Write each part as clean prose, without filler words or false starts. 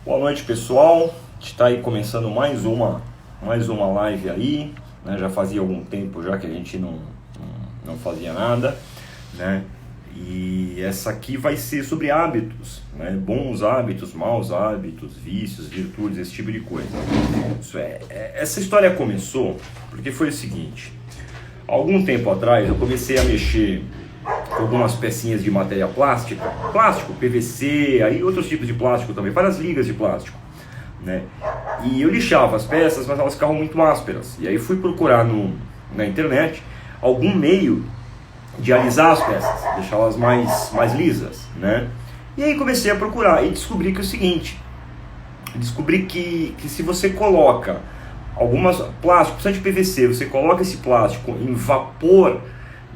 Boa noite, pessoal. A gente está aí começando mais uma live aí, né? Já fazia algum tempo já que a gente não fazia nada, né? E essa aqui vai ser sobre hábitos, né? Bons hábitos, maus hábitos, vícios, virtudes, esse tipo de coisa. Essa história começou porque foi o seguinte: algum tempo atrás eu comecei a mexer com algumas pecinhas de matéria plástica, plástico, PVC, aí outros tipos de plástico também, várias ligas de plástico, né? E eu lixava as peças, mas elas ficavam muito ásperas. E aí fui procurar na internet algum meio de alisar as peças, deixá-las mais lisas, né? E aí comecei a procurar e descobri que é o seguinte: descobri que se você coloca algumas plástico, principalmente PVC, você coloca esse plástico em vapor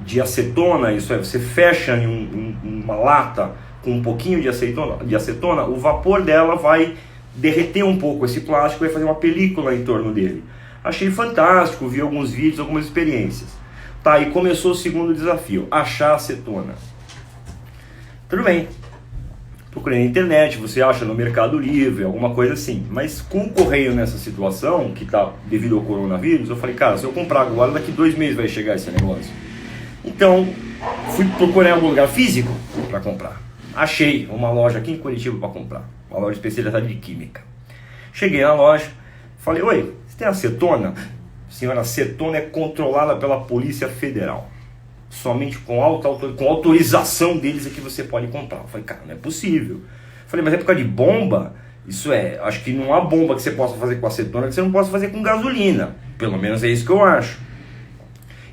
de acetona, isso é, você fecha em uma lata com um pouquinho de acetona, o vapor dela vai derreter um pouco esse plástico e vai fazer uma película em torno dele. Achei fantástico, vi alguns vídeos, algumas experiências. Tá, aí começou o segundo desafio: achar acetona. Tudo bem, procurei na internet, você acha no Mercado Livre, alguma coisa assim. Mas com o correio nessa situação, que tá devido ao coronavírus, eu falei, cara, se eu comprar agora, daqui 2 meses vai chegar esse negócio. Então, fui procurar em algum lugar físico para comprar. Achei uma loja aqui em Curitiba para comprar, uma loja especializada de química. Cheguei na loja, falei, oi, você tem acetona? Senhora, acetona é controlada pela Polícia Federal. Somente com autorização deles é que você pode comprar. Eu falei, cara, não é possível. Eu falei, mas é por causa de bomba? Isso é, acho que não há bomba que você possa fazer com acetona que você não possa fazer com gasolina. Pelo menos é isso que eu acho.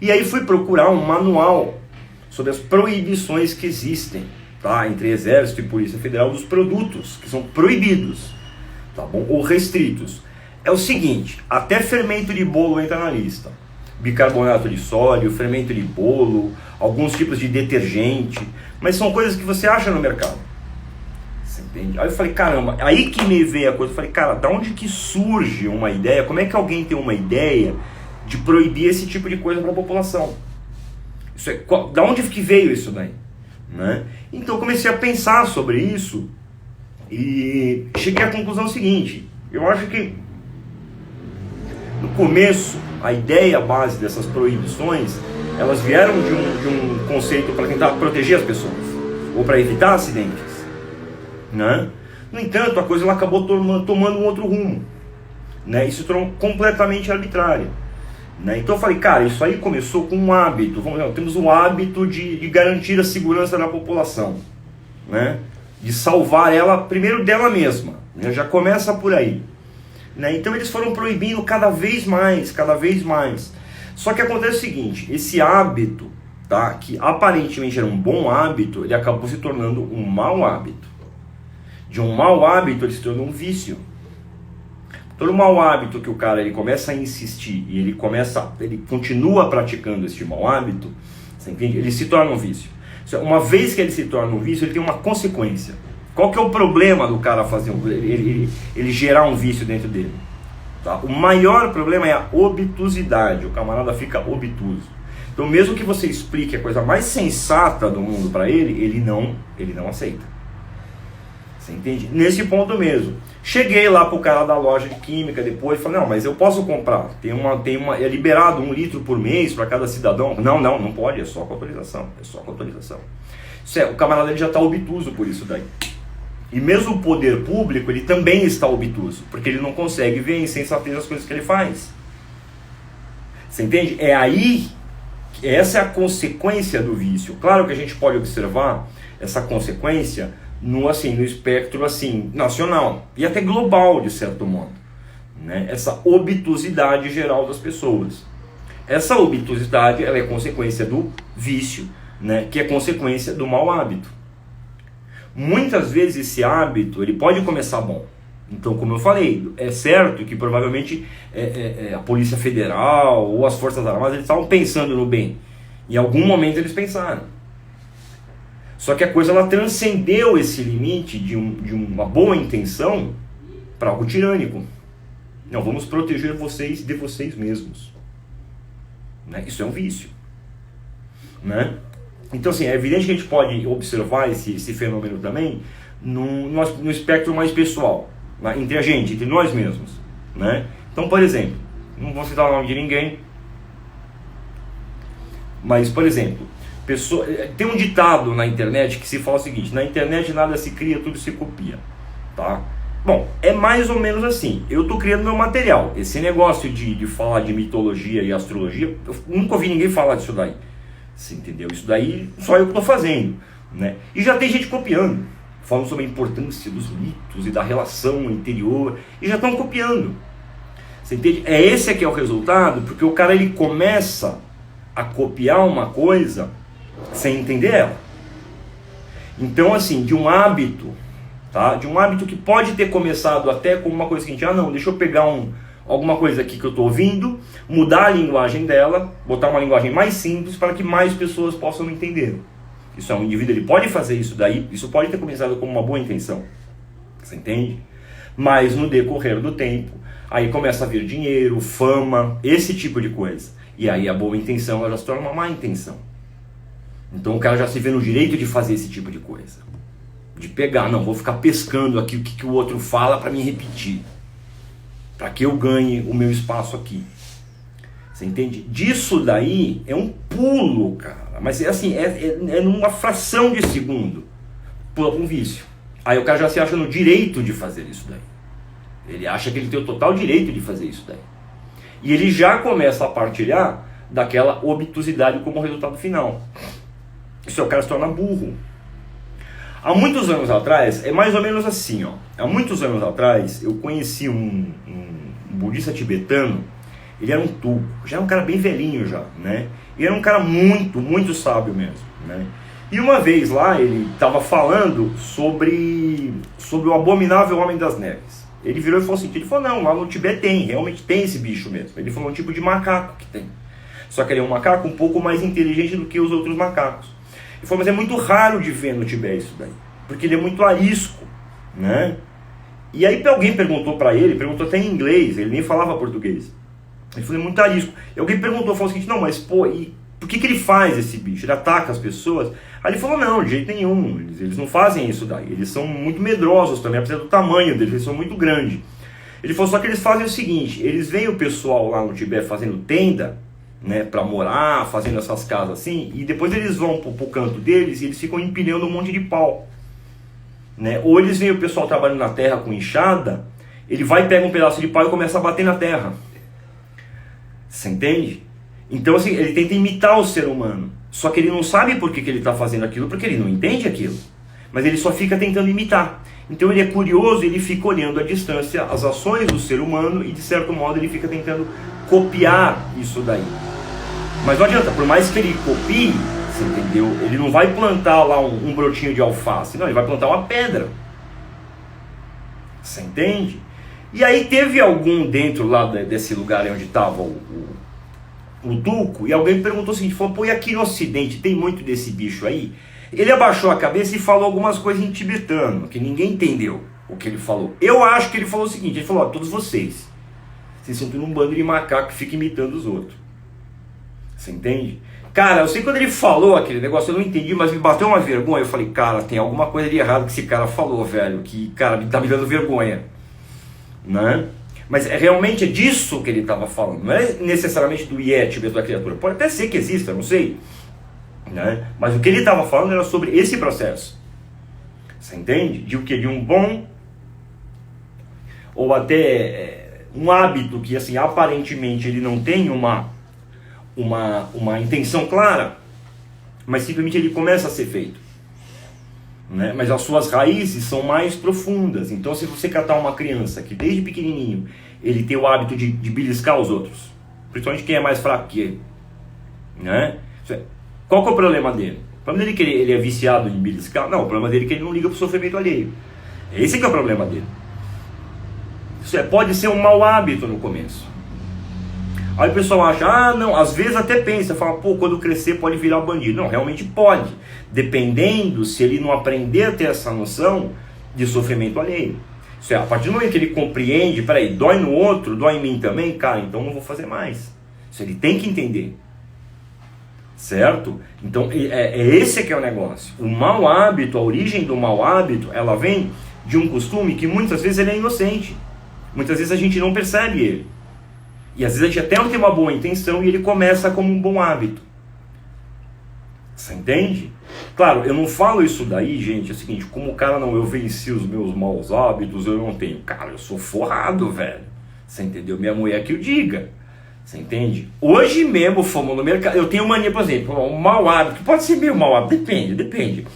E aí fui procurar um manual sobre as proibições que existem, tá, entre Exército e Polícia Federal dos produtos que são proibidos, tá bom, ou restritos. É o seguinte: até fermento de bolo entra na lista. Bicarbonato de sódio, fermento de bolo, alguns tipos de detergente, mas são coisas que você acha no mercado. Você entende? Aí eu falei, caramba, aí que me veio a coisa. Eu falei, cara, da onde que surge uma ideia? Como é que alguém tem uma ideia de proibir esse tipo de coisa para a população? Isso é, da onde que veio isso daí? Né? Então comecei a pensar sobre isso e cheguei à conclusão seguinte: eu acho que no começo a ideia base dessas proibições, elas vieram de um conceito para tentar proteger as pessoas ou para evitar acidentes, né? No entanto, a coisa ela acabou tomando um outro rumo, né? Isso tornou completamente arbitrário, né? Então eu falei, cara, isso aí começou com um hábito. Temos o hábito de garantir a segurança da população, né? De salvar ela primeiro dela mesma, né? Já começa por aí, né? Então eles foram proibindo cada vez mais. Só que acontece o seguinte: esse hábito, tá, que aparentemente era um bom hábito, ele acabou se tornando um mau hábito. De um mau hábito ele se tornou um vício. Todo mau hábito que o cara ele começa a insistir e ele continua praticando esse mau hábito, você entende? Ele se torna um vício. Uma vez que ele se torna um vício, ele tem uma consequência. Qual que é o problema do cara fazer ele gerar um vício dentro dele? Tá? O maior problema é a obtusidade. O camarada fica obtuso. Então, mesmo que você explique a coisa mais sensata do mundo para ele não aceita. Você entende? Nesse ponto mesmo. Cheguei lá pro cara da loja de química depois, falei, não, mas eu posso comprar. É liberado 1 litro por mês para cada cidadão. Não pode, é só com autorização. O camarada ele já está obtuso por isso daí. E mesmo o poder público, ele também está obtuso, porque ele não consegue ver a insensatez das coisas que ele faz. Você entende? É aí, essa é a consequência do vício. Claro que a gente pode observar essa consequência no espectro nacional e até global, de certo modo, né? Essa obtusidade geral das pessoas. Essa obtusidade ela é consequência do vício, né? Que é consequência do mau hábito. Muitas vezes esse hábito ele pode começar bom. Então, como eu falei, é certo que provavelmente a Polícia Federal ou as Forças Armadas eles estavam pensando no bem. Em algum momento eles pensaram. Só que a coisa ela transcendeu esse limite de uma boa intenção para algo tirânico. Não, vamos proteger vocês de vocês mesmos, né? Isso é um vício, né? Então, assim, é evidente que a gente pode observar esse fenômeno também no espectro mais pessoal, entre a gente, entre nós mesmos, né? Então, por exemplo, não vou citar o nome de ninguém, mas, por exemplo, tem um ditado na internet que se fala o seguinte: na internet nada se cria, tudo se copia, tá? Bom, é mais ou menos assim. Eu estou criando meu material. Esse negócio de falar de mitologia e astrologia, eu nunca ouvi ninguém falar disso daí. Você entendeu? Isso daí só eu que estou fazendo, né? E já tem gente copiando, falando sobre a importância dos mitos e da relação interior, e já estão copiando. Você entende? Esse aqui é o resultado, porque o cara ele começa a copiar uma coisa sem entender ela. Então, assim, de um hábito, tá? De um hábito que pode ter começado até como uma coisa seguinte: ah, não, deixa eu pegar alguma coisa aqui que eu estou ouvindo, mudar a linguagem dela, botar uma linguagem mais simples para que mais pessoas possam entender. Isso é um indivíduo, ele pode fazer isso daí, isso pode ter começado como uma boa intenção, você entende? Mas no decorrer do tempo, aí começa a vir dinheiro, fama, esse tipo de coisa. E aí a boa intenção ela já se torna uma má intenção. Então o cara já se vê no direito de fazer esse tipo de coisa. De pegar, não, vou ficar pescando aqui o que o outro fala para me repetir. Para que eu ganhe o meu espaço aqui. Você entende? Disso daí é um pulo, cara. Mas é assim, é numa fração de segundo. Pula para um vício. Aí o cara já se acha no direito de fazer isso daí. Ele acha que ele tem o total direito de fazer isso daí. E ele já começa a partilhar daquela obtusidade como resultado final. Isso é o cara se torna burro. Há muitos anos atrás, é mais ou menos assim, ó. Há muitos anos atrás, eu conheci um budista tibetano. Ele era um tulco, já era um cara bem velhinho já, né? E era um cara muito, muito sábio mesmo, né? E uma vez lá, ele estava falando sobre o abominável Homem das Neves. Ele virou e falou assim, ele falou, não, lá no Tibete realmente tem esse bicho mesmo. Ele falou, um tipo de macaco que tem. Só que ele é um macaco um pouco mais inteligente do que os outros macacos. Ele falou, mas é muito raro de ver no Tibete isso daí, porque ele é muito arisco, né? E aí alguém perguntou para ele, perguntou até em inglês, ele nem falava português. Ele falou, é muito arisco. E alguém perguntou, falou o seguinte, não, mas pô, e por que ele faz esse bicho? Ele ataca as pessoas? Aí ele falou, não, de jeito nenhum, eles não fazem isso daí. Eles são muito medrosos também, apesar do tamanho deles, eles são muito grandes. Ele falou, só que eles fazem o seguinte, eles veem o pessoal lá no Tibete fazendo tenda, né, para morar, fazendo essas casas assim, e depois eles vão pro canto deles e eles ficam empilhando um monte de pau, né? Ou eles veem o pessoal trabalhando na terra com enxada, ele vai, pega um pedaço de pau e começa a bater na terra. Você entende? Então assim, ele tenta imitar o ser humano, só que ele não sabe por que ele está fazendo aquilo, porque ele não entende aquilo, mas ele só fica tentando imitar. Então ele é curioso, ele fica olhando à distância as ações do ser humano e de certo modo ele fica tentando copiar isso daí. Mas não adianta, por mais que ele copie, você entendeu? Ele não vai plantar lá um brotinho de alface, não, ele vai plantar uma pedra. Você entende? E aí teve algum dentro lá desse lugar onde estava o tulco, e alguém perguntou o seguinte, falou, pô, e aqui no ocidente tem muito desse bicho aí? Ele abaixou a cabeça e falou algumas coisas em tibetano, que ninguém entendeu o que ele falou. Eu acho que ele falou o seguinte, ele falou, ó, todos vocês são tudo um bando de macaco que fica imitando os outros. Você entende? Cara, eu sei que quando ele falou aquele negócio, eu não entendi, mas me bateu uma vergonha. Eu falei, cara, tem alguma coisa de errado que esse cara falou, velho, que, cara, tá me dando vergonha, né? Mas realmente é disso que ele estava falando, não é necessariamente do Yeti mesmo da criatura. Pode até ser que exista, não sei, né? Mas o que ele estava falando era sobre esse processo. Você entende? De o que? De um bom ou até um hábito que, assim, aparentemente ele não tem uma intenção clara, mas simplesmente ele começa a ser feito, né? Mas as suas raízes são mais profundas. Então se você catar uma criança que desde pequenininho ele tem o hábito de beliscar os outros, principalmente quem é mais fraco que ele, né? Qual que é o problema dele? O problema dele é que ele é viciado em beliscar? Não, o problema dele é que ele não liga para o sofrimento alheio. Esse que é o problema dele. Isso pode ser um mau hábito no começo. Aí o pessoal acha, ah não, às vezes até pensa, fala, pô, quando crescer pode virar bandido. Não, realmente pode, dependendo se ele não aprender a ter essa noção de sofrimento alheio. Isso é, a partir do momento que ele compreende, peraí, dói no outro, dói em mim também, cara, então não vou fazer mais. Isso ele tem que entender. Certo? Então esse que é o negócio. O mau hábito, a origem do mau hábito, ela vem de um costume que muitas vezes ele é inocente. Muitas vezes a gente não percebe ele. E às vezes a gente até não tem uma boa intenção e ele começa como um bom hábito. Você entende? Claro, eu não falo isso daí, gente, é o seguinte, como o cara não, eu venci os meus maus hábitos, eu não tenho. Cara, eu sou forrado, velho. Você entendeu? Minha mulher que o diga. Você entende? Hoje mesmo fomos no mercado, eu tenho mania, por exemplo, um mau hábito, pode ser meio mau hábito, depende.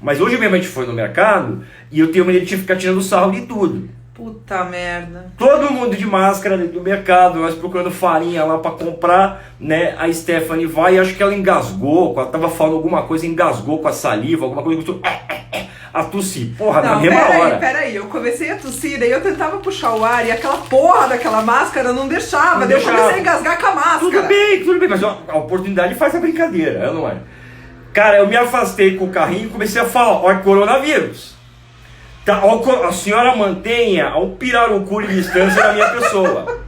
Mas hoje mesmo a gente foi no mercado e eu tenho mania de ficar tirando sarro de tudo. Puta merda. Todo mundo de máscara dentro do mercado, nós procurando farinha lá pra comprar, né? A Stephanie vai, acho que ela engasgou, ela tava falando alguma coisa, engasgou com a saliva, alguma coisa, a tossir. Porra, na mesma hora. Peraí, eu comecei a tossir, daí eu tentava puxar o ar e aquela porra daquela máscara não deixava, daí eu comecei a engasgar com a máscara. Tudo bem, mas a oportunidade faz a brincadeira, não é? Cara, eu me afastei com o carrinho e comecei a falar, ó, coronavírus. Tá, a senhora mantenha o pirarucu de distância da minha pessoa,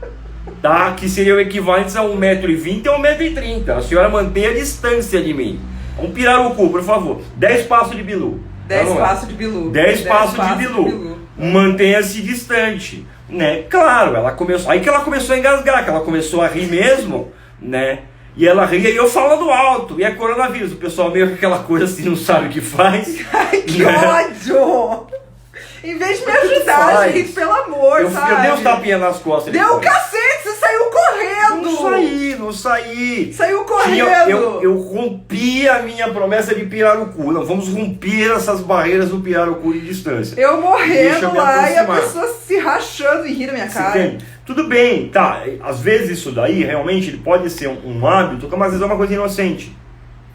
tá? Que seria o equivalente a 1,20 m a 1,30 m. A senhora mantenha a distância de mim. Um pirarucu, por favor. 10 passos de bilu. 10 passos de bilu. 10 passos de bilu. Mantenha-se distante, né? Claro, ela começou. Aí que ela começou a engasgar, que ela começou a rir mesmo, né? E ela ria e eu falando alto. E é coronavírus. O pessoal meio que aquela coisa assim, não sabe o que faz. Ai, que ódio! Em vez de me ajudar, gente, pelo amor, sabe? Eu dei uns tapinhas nas costas. Deu um cacete, você saiu correndo! Não saí. Saiu correndo! Eu rompi a minha promessa de pirarucu. Não, vamos romper essas barreiras do pirarucu de distância. Eu morrendo lá e a pessoa se rachando e rindo na minha cara. Entende? Tudo bem, tá. Às vezes isso daí, realmente, ele pode ser um hábito, mas às vezes é uma coisa inocente.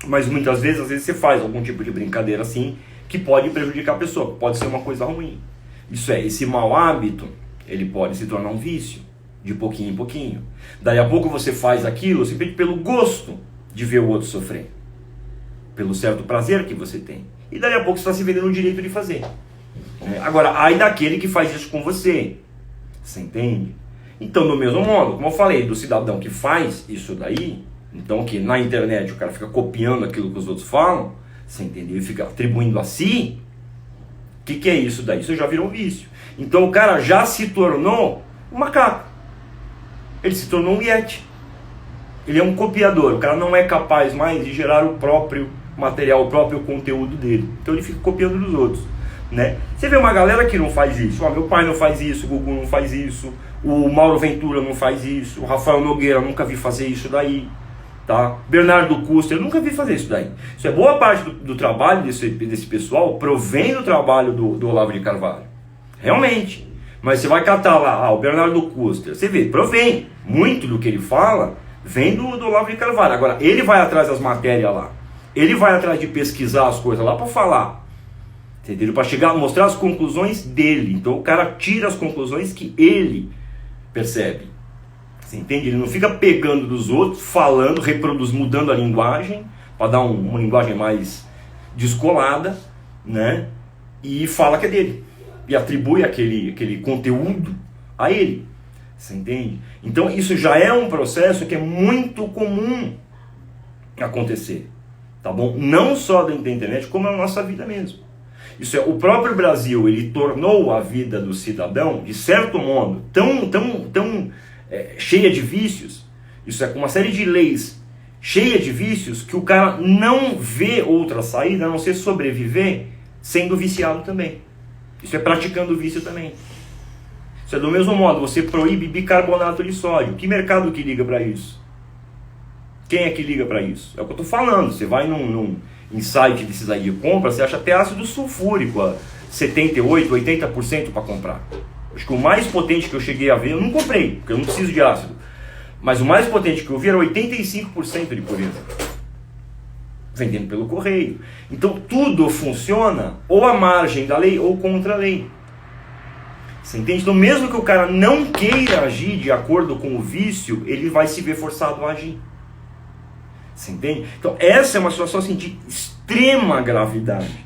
Mas muitas vezes, você faz algum tipo de brincadeira assim, que pode prejudicar a pessoa, pode ser uma coisa ruim. Isso é, esse mau hábito, ele pode se tornar um vício, de pouquinho em pouquinho. Daí a pouco você faz aquilo simplesmente pelo gosto de ver o outro sofrer, pelo certo prazer que você tem. E daí a pouco você está se vendendo o direito de fazer. Agora, ai daquele que faz isso com você. Você entende? Então, do mesmo modo, como eu falei, do cidadão que faz isso daí, então que na internet o cara fica copiando aquilo que os outros falam, você entendeu? E fica atribuindo a si. O que é isso daí? Isso já virou um vício. Então o cara já se tornou um macaco. Ele se tornou um Yeti. Ele é um copiador. O cara não é capaz mais de gerar o próprio material, o próprio conteúdo dele. Então ele fica copiando dos outros, né? Você vê uma galera que não faz isso. Meu pai não faz isso, o Gugu não faz isso, o Mauro Ventura não faz isso, o Rafael Nogueira nunca vi fazer isso daí. Tá? Bernardo Custer, eu nunca vi fazer isso daí. Isso é boa parte do trabalho desse pessoal, provém do trabalho do Olavo de Carvalho. Realmente. Mas você vai catar lá, o Bernardo Custer, você vê, provém. Muito do que ele fala vem do Olavo de Carvalho. Agora, ele vai atrás das matérias lá. Ele vai atrás de pesquisar as coisas lá para falar. Entendeu? Para chegar a mostrar as conclusões dele. Então o cara tira as conclusões que ele percebe. Você entende? Ele não fica pegando dos outros, falando, mudando a linguagem, para dar uma linguagem mais descolada, né? E fala que é dele. E atribui aquele conteúdo a ele. Você entende? Então isso já é um processo que é muito comum acontecer. Tá bom? Não só da internet, como na nossa vida mesmo. Isso é, o próprio Brasil, ele tornou a vida do cidadão, de certo modo, tão cheia de vícios, isso é, com uma série de leis cheia de vícios, que o cara não vê outra saída a não ser sobreviver sendo viciado também. Isso é praticando vício também. Isso é do mesmo modo, você proíbe bicarbonato de sódio. Que mercado que liga para isso? Quem é que liga para isso? É o que eu estou falando. Você vai num site desses aí de compra, você acha até ácido sulfúrico a 78%, 80% para comprar. Acho que o mais potente que eu cheguei a ver, eu não comprei, porque eu não preciso de ácido. Mas o mais potente que eu vi era 85% de pureza. Vendendo pelo correio. Então tudo funciona ou à margem da lei ou contra a lei. Você entende? Então mesmo que o cara não queira agir de acordo com o vício, ele vai se ver forçado a agir. Você entende? Então essa é uma situação assim, de extrema gravidade.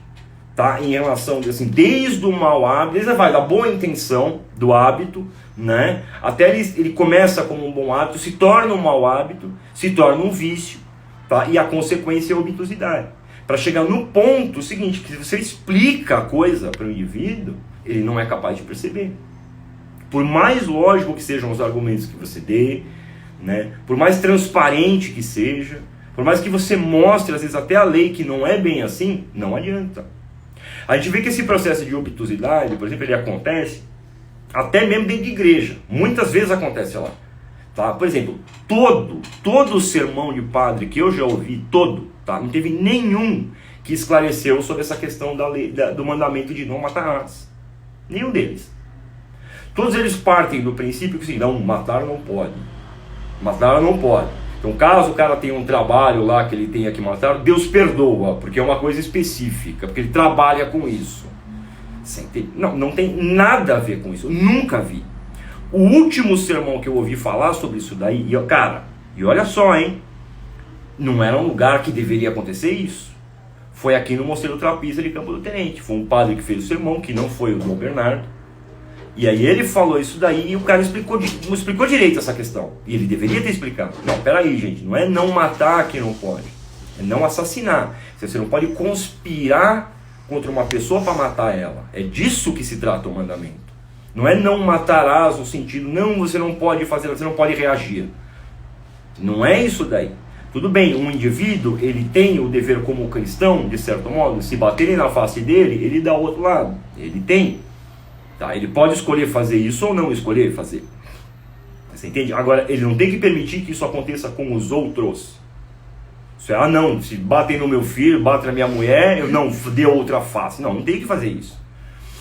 Tá? Em relação, assim, desde o mau hábito, desde vai da boa intenção do hábito, né? Até ele começa como um bom hábito, se torna um mau hábito, se torna um vício, tá? E a consequência é a obtusidade. Para chegar no ponto seguinte, que você explica a coisa para o indivíduo, ele não é capaz de perceber. Por mais lógico que sejam os argumentos que você dê, né? Por mais transparente que seja, por mais que você mostre, às vezes até a lei, que não é bem assim, não adianta. A gente vê que esse processo de obtusidade, por exemplo, ele acontece até mesmo dentro de igreja. Muitas vezes acontece lá. Tá? Por exemplo, todo sermão de padre que eu já ouvi, tá? Não teve nenhum que esclareceu sobre essa questão da lei, do mandamento de não matarás. Nenhum deles. Todos eles partem do princípio que assim, não, matar não pode. Matar não pode. Então, caso o cara tenha um trabalho lá que ele tenha que matar, Deus perdoa, porque é uma coisa específica, porque ele trabalha com isso. Não tem nada a ver com isso. Eu nunca vi. O último sermão que eu ouvi falar sobre isso daí, e olha só, hein? Não era um lugar que deveria acontecer isso. Foi aqui no Mosteiro Trapista de Campo do Tenente. Foi um padre que fez o sermão, que não foi o Dom Bernardo. E aí ele falou isso daí e o cara não explicou direito essa questão. E ele deveria ter explicado. Não, peraí, gente, não é não matar que não pode. É não assassinar. Você não pode conspirar contra uma pessoa para matar ela. É disso que se trata o mandamento. Não é não matarás no sentido, não, você não pode fazer, você não pode reagir. Não é isso daí. Tudo bem, um indivíduo, ele tem o dever como cristão, de certo modo, se baterem na face dele, ele dá o outro lado. Ele tem. Tá, ele pode escolher fazer isso ou não escolher fazer. Você entende? Agora, ele não tem que permitir que isso aconteça com os outros. Isso é, não, se batem no meu filho, batem na minha mulher, eu não dê outra face. Não tem que fazer isso.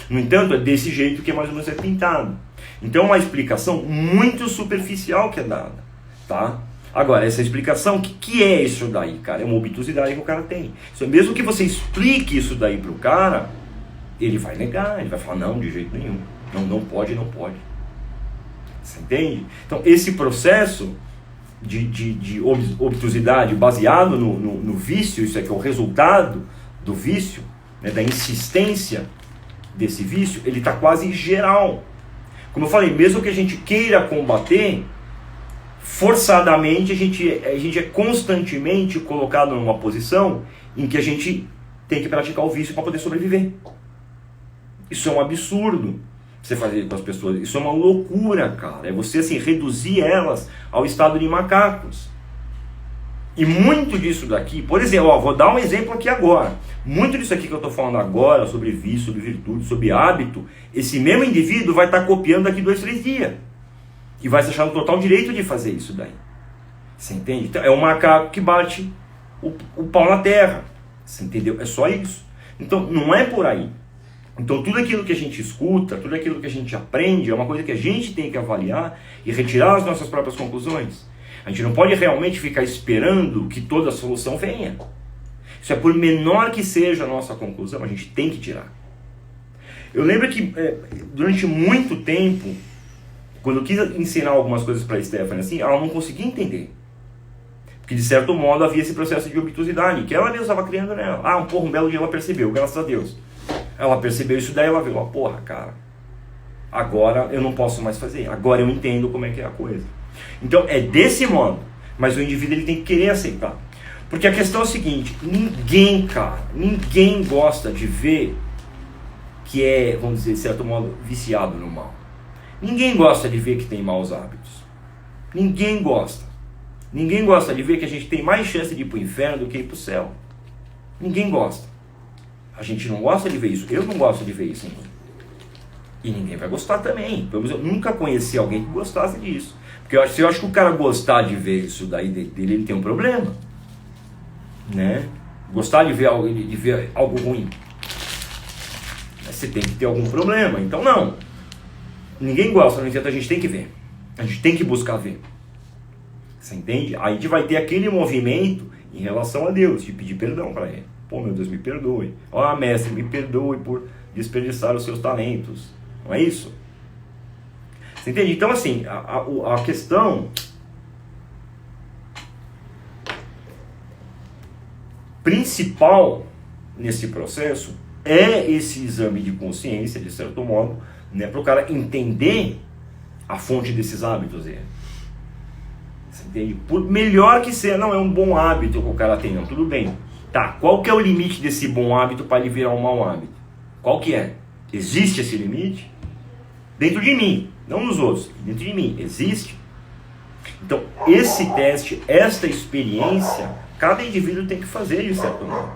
No entanto, é desse jeito que mais ou menos é pintado. Então, é uma explicação muito superficial que é dada. Tá? Agora, essa explicação, o que é isso daí, cara? É uma obtusidade que o cara tem. Mesmo que você explique isso daí pro cara, ele vai negar, ele vai falar, não, de jeito nenhum. Não pode. Você entende? Então, esse processo de obtusidade baseado no vício, isso é que é o resultado do vício, né, da insistência desse vício, ele está quase geral. Como eu falei, mesmo que a gente queira combater, forçadamente a gente é constantemente colocado numa posição em que a gente tem que praticar o vício para poder sobreviver. Isso é um absurdo você fazer com as pessoas. Isso é uma loucura, cara. É você assim, reduzir elas ao estado de macacos. E muito disso daqui, por exemplo, vou dar um exemplo aqui agora. Muito disso aqui que eu estou falando agora, sobre vício, sobre virtude, sobre hábito, esse mesmo indivíduo vai estar copiando daqui 2, 3 dias. E vai se achar no total direito de fazer isso daí. Você entende? Então, é um macaco que bate o pau na terra. Você entendeu? É só isso. Então, não é por aí. Então, tudo aquilo que a gente escuta, tudo aquilo que a gente aprende, é uma coisa que a gente tem que avaliar e retirar as nossas próprias conclusões. A gente não pode realmente ficar esperando que toda a solução venha. Isso é por menor que seja a nossa conclusão, a gente tem que tirar. Eu lembro que durante muito tempo, quando eu quis ensinar algumas coisas para a Stephanie, assim, ela não conseguia entender. Porque de certo modo havia esse processo de obtusidade, que ela mesma estava criando nela. Um belo dia ela percebeu, graças a Deus. Ela percebeu isso daí, ela viu, porra, cara, agora eu não posso mais fazer, agora eu entendo como é que é a coisa. Então é desse modo, mas o indivíduo ele tem que querer aceitar. Porque a questão é a seguinte, ninguém gosta de ver que é, vamos dizer, de certo modo, viciado no mal. Ninguém gosta de ver que tem maus hábitos. Ninguém gosta. Ninguém gosta de ver que a gente tem mais chance de ir para o inferno do que ir para o céu. Ninguém gosta. A gente não gosta de ver isso. Eu não gosto de ver isso. E ninguém vai gostar também. Pelo menos eu nunca conheci alguém que gostasse disso. Porque eu acho que o cara gostar de ver isso daí dele, ele tem um problema. Né? Gostar de ver algo ruim. Você tem que ter algum problema. Então não. Ninguém gosta, no entanto a gente tem que ver. A gente tem que buscar ver. Você entende? Aí a gente vai ter aquele movimento em relação a Deus, de pedir perdão para Ele. Pô, meu Deus, me perdoe. Mestre, me perdoe por desperdiçar os seus talentos. Não é isso? Você entende? Então, assim, a questão principal nesse processo é esse exame de consciência, de certo modo, né, para o cara entender a fonte desses hábitos dele. Você entende? Por melhor que seja, não é um bom hábito que o cara tem, não, tudo bem. Tá, qual que é o limite desse bom hábito para ele virar um mau hábito? Qual que é? Existe esse limite? Dentro de mim, não nos outros, dentro de mim, existe? Então, esse teste, esta experiência, cada indivíduo tem que fazer de certo modo.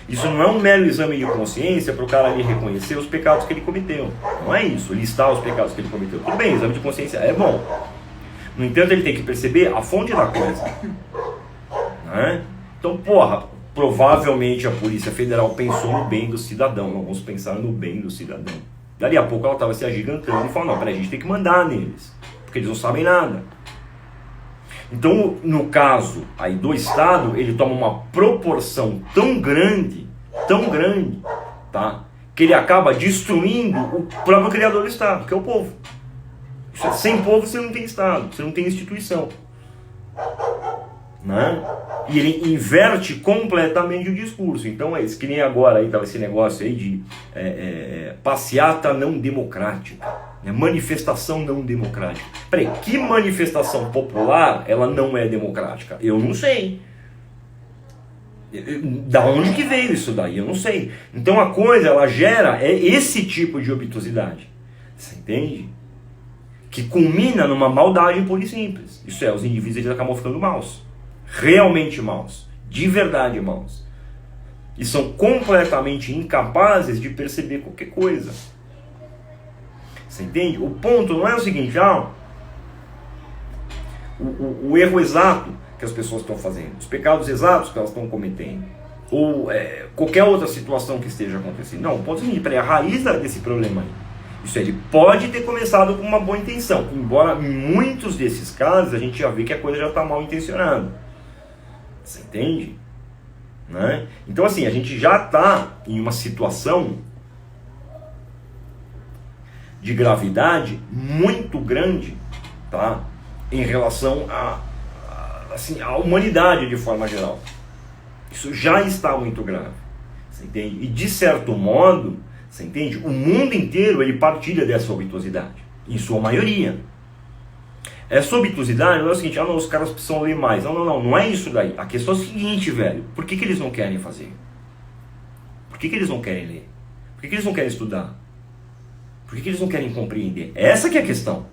Isso não é um mero exame de consciência para o cara ali reconhecer os pecados que ele cometeu. Não é isso, listar os pecados que ele cometeu. Tudo bem, exame de consciência é bom. No entanto, ele tem que perceber a fonte da coisa. Né? Então, porra, provavelmente a Polícia Federal pensou no bem do cidadão. Alguns pensaram no bem do cidadão. Dali a pouco ela estava se agigantando e falou, não, peraí, a gente tem que mandar neles, porque eles não sabem nada. Então, no caso aí do Estado, ele toma uma proporção tão grande, tá, que ele acaba destruindo o próprio criador do Estado, que é o povo. Sem povo você não tem Estado, você não tem instituição. Né? E ele inverte completamente o discurso. Então é isso, que nem agora aí, esse negócio aí de passeata não democrática, né? Manifestação não democrática. Peraí, que manifestação popular ela não é democrática? Eu não sei. Da onde que veio isso daí? Eu não sei. Então a coisa, ela gera esse tipo de obtusidade. Você entende? Que culmina numa maldade pura e simples. Isso é, os indivíduos eles acabam ficando maus. Realmente maus, de verdade maus, e são completamente incapazes de perceber qualquer coisa. Você entende? O ponto não é o seguinte, o erro exato que as pessoas estão fazendo, os pecados exatos que elas estão cometendo, ou qualquer outra situação que esteja acontecendo. Não, o ponto é o seguinte, peraí, a raiz desse problema aí, isso é, ele pode ter começado com uma boa intenção, embora em muitos desses casos a gente já vê que a coisa já está mal intencionada. Você entende? Né? Então assim, a gente já está em uma situação de gravidade muito grande, tá? Em relação à humanidade de forma geral. Isso já está muito grave. Você entende? E de certo modo, você entende? O mundo inteiro ele partilha dessa obtusidade, em sua maioria. Essa obtusidade não é o seguinte, não, os caras precisam ler mais. Não é isso daí. A questão é o seguinte, velho, por que eles não querem fazer? Por que eles não querem ler? Por que eles não querem estudar? Por que eles não querem compreender? Essa que é a questão.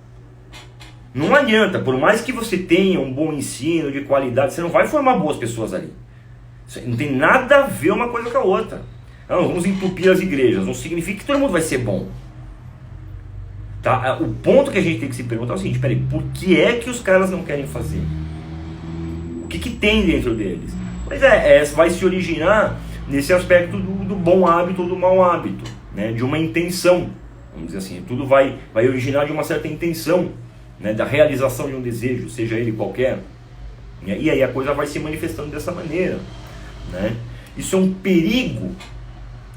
Não adianta, por mais que você tenha um bom ensino de qualidade, você não vai formar boas pessoas ali. Não tem nada a ver uma coisa com a outra. Não, vamos entupir as igrejas, não significa que todo mundo vai ser bom. Tá? O ponto que a gente tem que se perguntar é o seguinte, peraí, por que é que os caras não querem fazer? O que tem dentro deles? Pois vai se originar nesse aspecto do bom hábito ou do mau hábito, né? De uma intenção, vamos dizer assim, tudo vai originar de uma certa intenção, né? Da realização de um desejo, seja ele qualquer, né? E aí a coisa vai se manifestando dessa maneira, né? Isso é um perigo,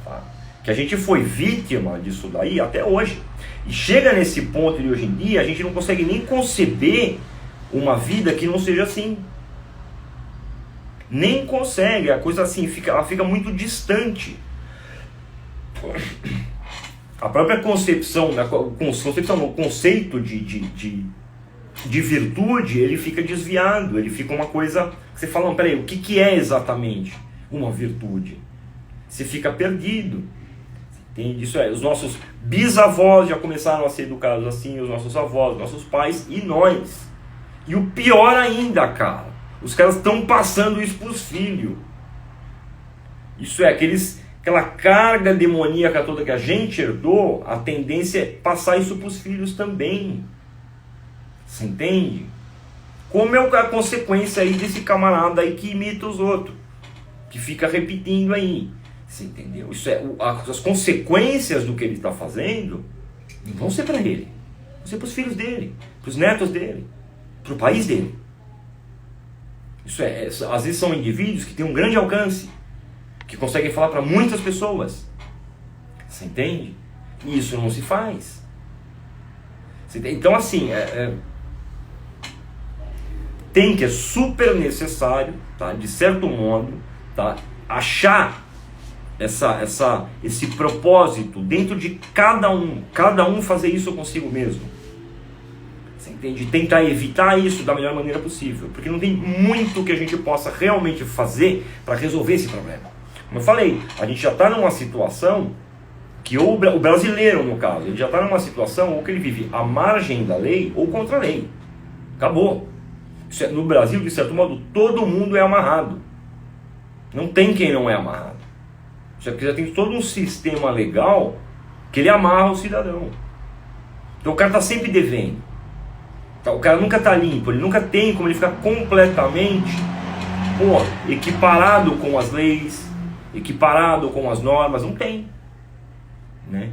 tá? Que a gente foi vítima disso daí até hoje. E chega nesse ponto de hoje em dia, a gente não consegue nem conceber uma vida que não seja assim. Nem consegue, a coisa assim, ela fica muito distante. A própria concepção, o conceito de virtude, ele fica desviado, ele fica uma coisa que você fala, não, peraí, o que é exatamente uma virtude? Você fica perdido. Isso é, os nossos bisavós já começaram a ser educados assim, os nossos avós, os nossos pais e nós. E o pior ainda, cara, os caras estão passando isso para os filhos. Isso é, aquela carga demoníaca toda que a gente herdou, a tendência é passar isso para os filhos também. Você entende? Como é a consequência aí desse camarada aí que imita os outros, que fica repetindo aí. Você entendeu? Isso é, as consequências do que ele está fazendo não vão ser para ele, vão ser para os filhos dele, para os netos dele, para o país dele. Isso é, às vezes são indivíduos que têm um grande alcance, que conseguem falar para muitas pessoas. Você entende? E isso não se faz. Então assim, é super necessário, tá? De certo modo, tá? Achar esse propósito dentro de cada um fazer isso consigo mesmo. Você entende? Tentar evitar isso da melhor maneira possível, porque não tem muito que a gente possa realmente fazer para resolver esse problema. Como eu falei, a gente já está numa situação que ou o brasileiro, no caso, ele já está numa situação ou que ele vive à margem da lei ou contra a lei. Acabou. No Brasil, de certo modo, todo mundo é amarrado. Não tem quem não é amarrado. Já tem todo um sistema legal que ele amarra o cidadão. Então o cara está sempre devendo. O cara nunca está limpo, ele nunca tem como ele ficar completamente equiparado com as leis, equiparado com as normas. Não tem, né?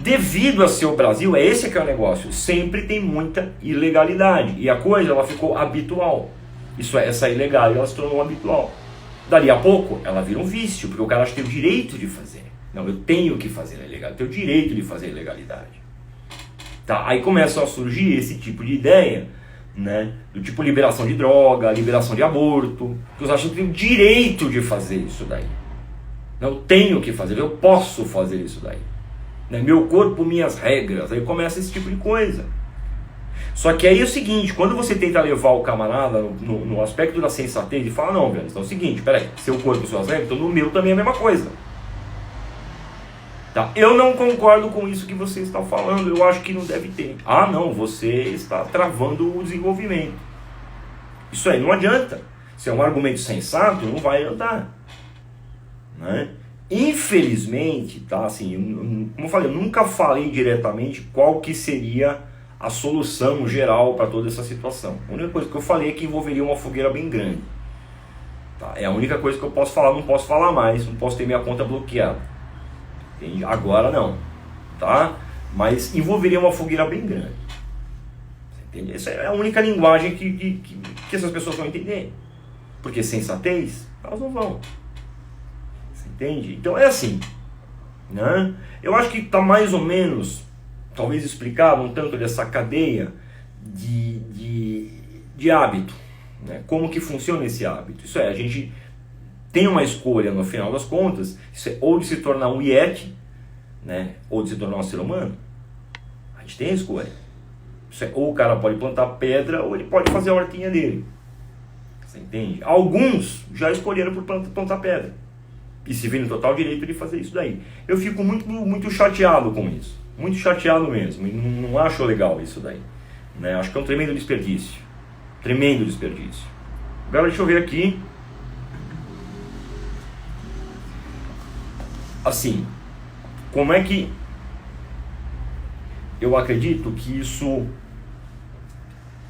Devido a ser o Brasil, esse que é o negócio, sempre tem muita ilegalidade, e a coisa ela ficou habitual. Isso é, essa ilegalidade ela se tornou habitual. Dali a pouco ela vira um vício, porque o cara acha que tem o direito de fazer. Não, eu tenho que fazer a ilegalidade, eu tenho o direito de fazer a ilegalidade. Tá, aí começam a surgir esse tipo de ideia, né, do tipo liberação de droga, liberação de aborto, que os acham que tem o direito de fazer isso daí. Não, eu tenho que fazer, eu posso fazer isso daí. Né, meu corpo, minhas regras. Aí começa esse tipo de coisa. Só que aí é o seguinte, quando você tenta levar o camarada no aspecto da sensatez e fala, não, velho, então é o seguinte, peraí, seu corpo, suas regras, então no meu também é a mesma coisa. Tá? Eu não concordo com isso que você está falando, eu acho que não deve ter. Ah, não, você está travando o desenvolvimento. Isso aí não adianta. Se é um argumento sensato, não vai adiantar. Né? Infelizmente, tá, assim, como eu falei, eu nunca falei diretamente qual que seria a solução geral para toda essa situação. A única coisa que eu falei é que envolveria uma fogueira bem grande. Tá? É a única coisa que eu posso falar, não posso falar mais, não posso ter minha conta bloqueada. Entende? Agora não, tá? Mas envolveria uma fogueira bem grande. Entende? Essa é a única linguagem que essas pessoas vão entender. Porque sensatez, elas não vão. Entende? Então é assim, né? Eu acho que está mais ou menos, talvez explicado um tanto dessa cadeia de hábito, né? Como que funciona esse hábito. Isso é, a gente tem uma escolha no final das contas, isso é, ou de se tornar um iete, né? Ou de se tornar um ser humano. A gente tem a escolha. Isso é, ou o cara pode plantar pedra ou ele pode fazer a hortinha dele. Você entende? Alguns já escolheram por plantar pedra e se vê no total direito de fazer isso daí. Eu fico muito chateado com isso. Muito chateado mesmo. E não acho legal isso daí. Né? Acho que é um tremendo desperdício. Tremendo desperdício. Agora deixa eu ver aqui. Assim, como é que eu acredito que isso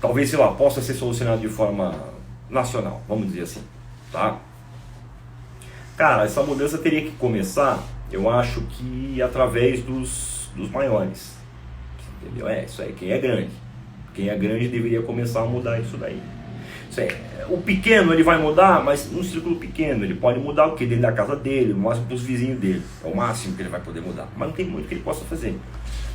talvez, sei lá, possa ser solucionado de forma nacional, vamos dizer assim, tá? Cara, essa mudança teria que começar, eu acho que através dos maiores, entendeu? Isso aí, quem é grande deveria começar a mudar isso daí. Isso aí, o pequeno ele vai mudar, mas num círculo pequeno, ele pode mudar o que? Dentro da casa dele, no máximo para os vizinhos dele, é o máximo que ele vai poder mudar, mas não tem muito que ele possa fazer.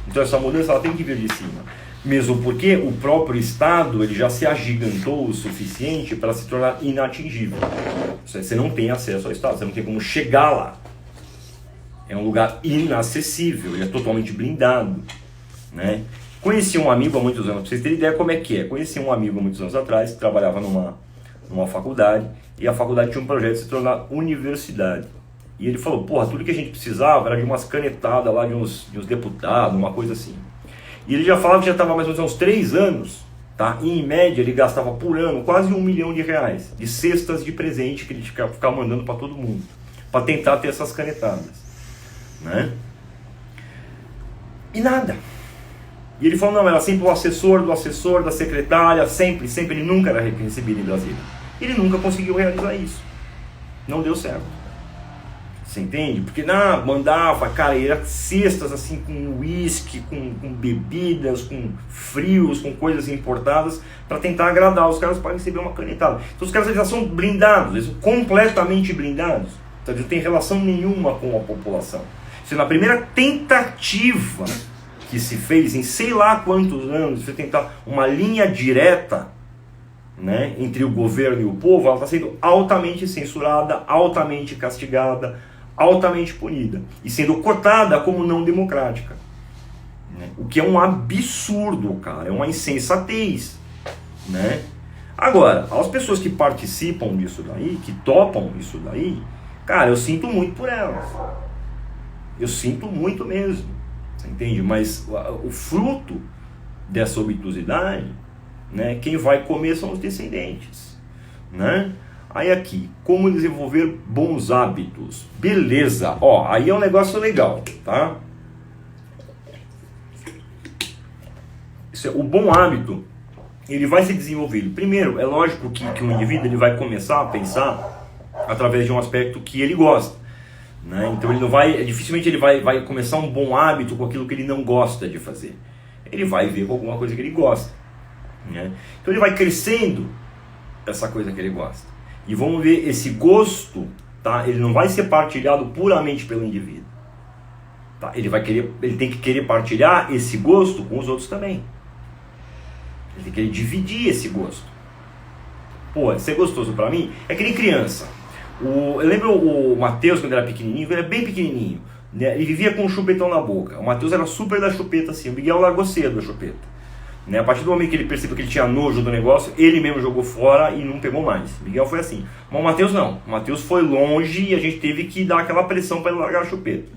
Então essa mudança ela tem que vir de cima. Mesmo porque o próprio Estado ele já se agigantou o suficiente para se tornar inatingível. Você não tem acesso ao Estado, você não tem como chegar lá. É um lugar inacessível, ele é totalmente blindado. Né? Conheci um amigo há muitos anos, para vocês terem ideia como é que é. Conheci um amigo há muitos anos atrás, que trabalhava numa faculdade, e a faculdade tinha um projeto de se tornar universidade. E ele falou, porra, tudo que a gente precisava era de umas canetadas lá de uns deputados, uma coisa assim. E ele já falava que já estava mais ou menos uns 3 anos, tá? E em média ele gastava por ano quase R$1 milhão de cestas de presente que ele ficava mandando para todo mundo, para tentar ter essas canetadas, né? E nada. E ele falou, não, era sempre o assessor do assessor, da secretária, sempre, ele nunca era recebido em Brasília. Ele nunca conseguiu realizar isso. Não deu certo. Você entende? Porque mandava, cara, era cestas assim com uísque, com bebidas, com frios, com coisas importadas, para tentar agradar os caras para receber uma canetada. Então os caras já são blindados, eles são completamente blindados. Então, não tem relação nenhuma com a população. Se na primeira tentativa que se fez, em sei lá quantos anos, você tentar uma linha direta, né, entre o governo e o povo, ela está sendo altamente censurada, altamente castigada, altamente punida e sendo cotada como não democrática, né? O que é um absurdo, cara, é uma insensatez, né? Agora, as pessoas que participam disso daí, que topam isso daí, cara, eu sinto muito por elas, Eu sinto muito mesmo, você entende? Mas o fruto dessa obtusidade, né, quem vai comer são os descendentes, né? Aí aqui, como desenvolver bons hábitos. Beleza, ó, aí é um negócio legal, tá? O bom hábito, ele vai ser desenvolvido. Primeiro, é lógico que o indivíduo ele vai começar a pensar através de um aspecto que ele gosta, né? Então ele não vai, dificilmente ele vai começar um bom hábito com aquilo que ele não gosta de fazer. Ele vai ver com alguma coisa que ele gosta, né? Então ele vai crescendo essa coisa que ele gosta. E vamos ver esse gosto, tá? Ele não vai ser partilhado puramente pelo indivíduo, tá? Ele tem que querer partilhar esse gosto com os outros também. Ele tem que querer dividir esse gosto. Pô, ser gostoso pra mim é que nem criança. Eu lembro o Matheus, quando era pequenininho, ele era bem pequenininho, né? Ele vivia com um chupetão na boca. O Matheus era super da chupeta assim. O Miguel largou cedo da chupeta, né? A partir do momento que ele percebeu que ele tinha nojo do negócio, ele mesmo jogou fora e não pegou mais. O Miguel foi assim. Mas o Matheus não. O Matheus foi longe e a gente teve que dar aquela pressão para ele largar a chupeta.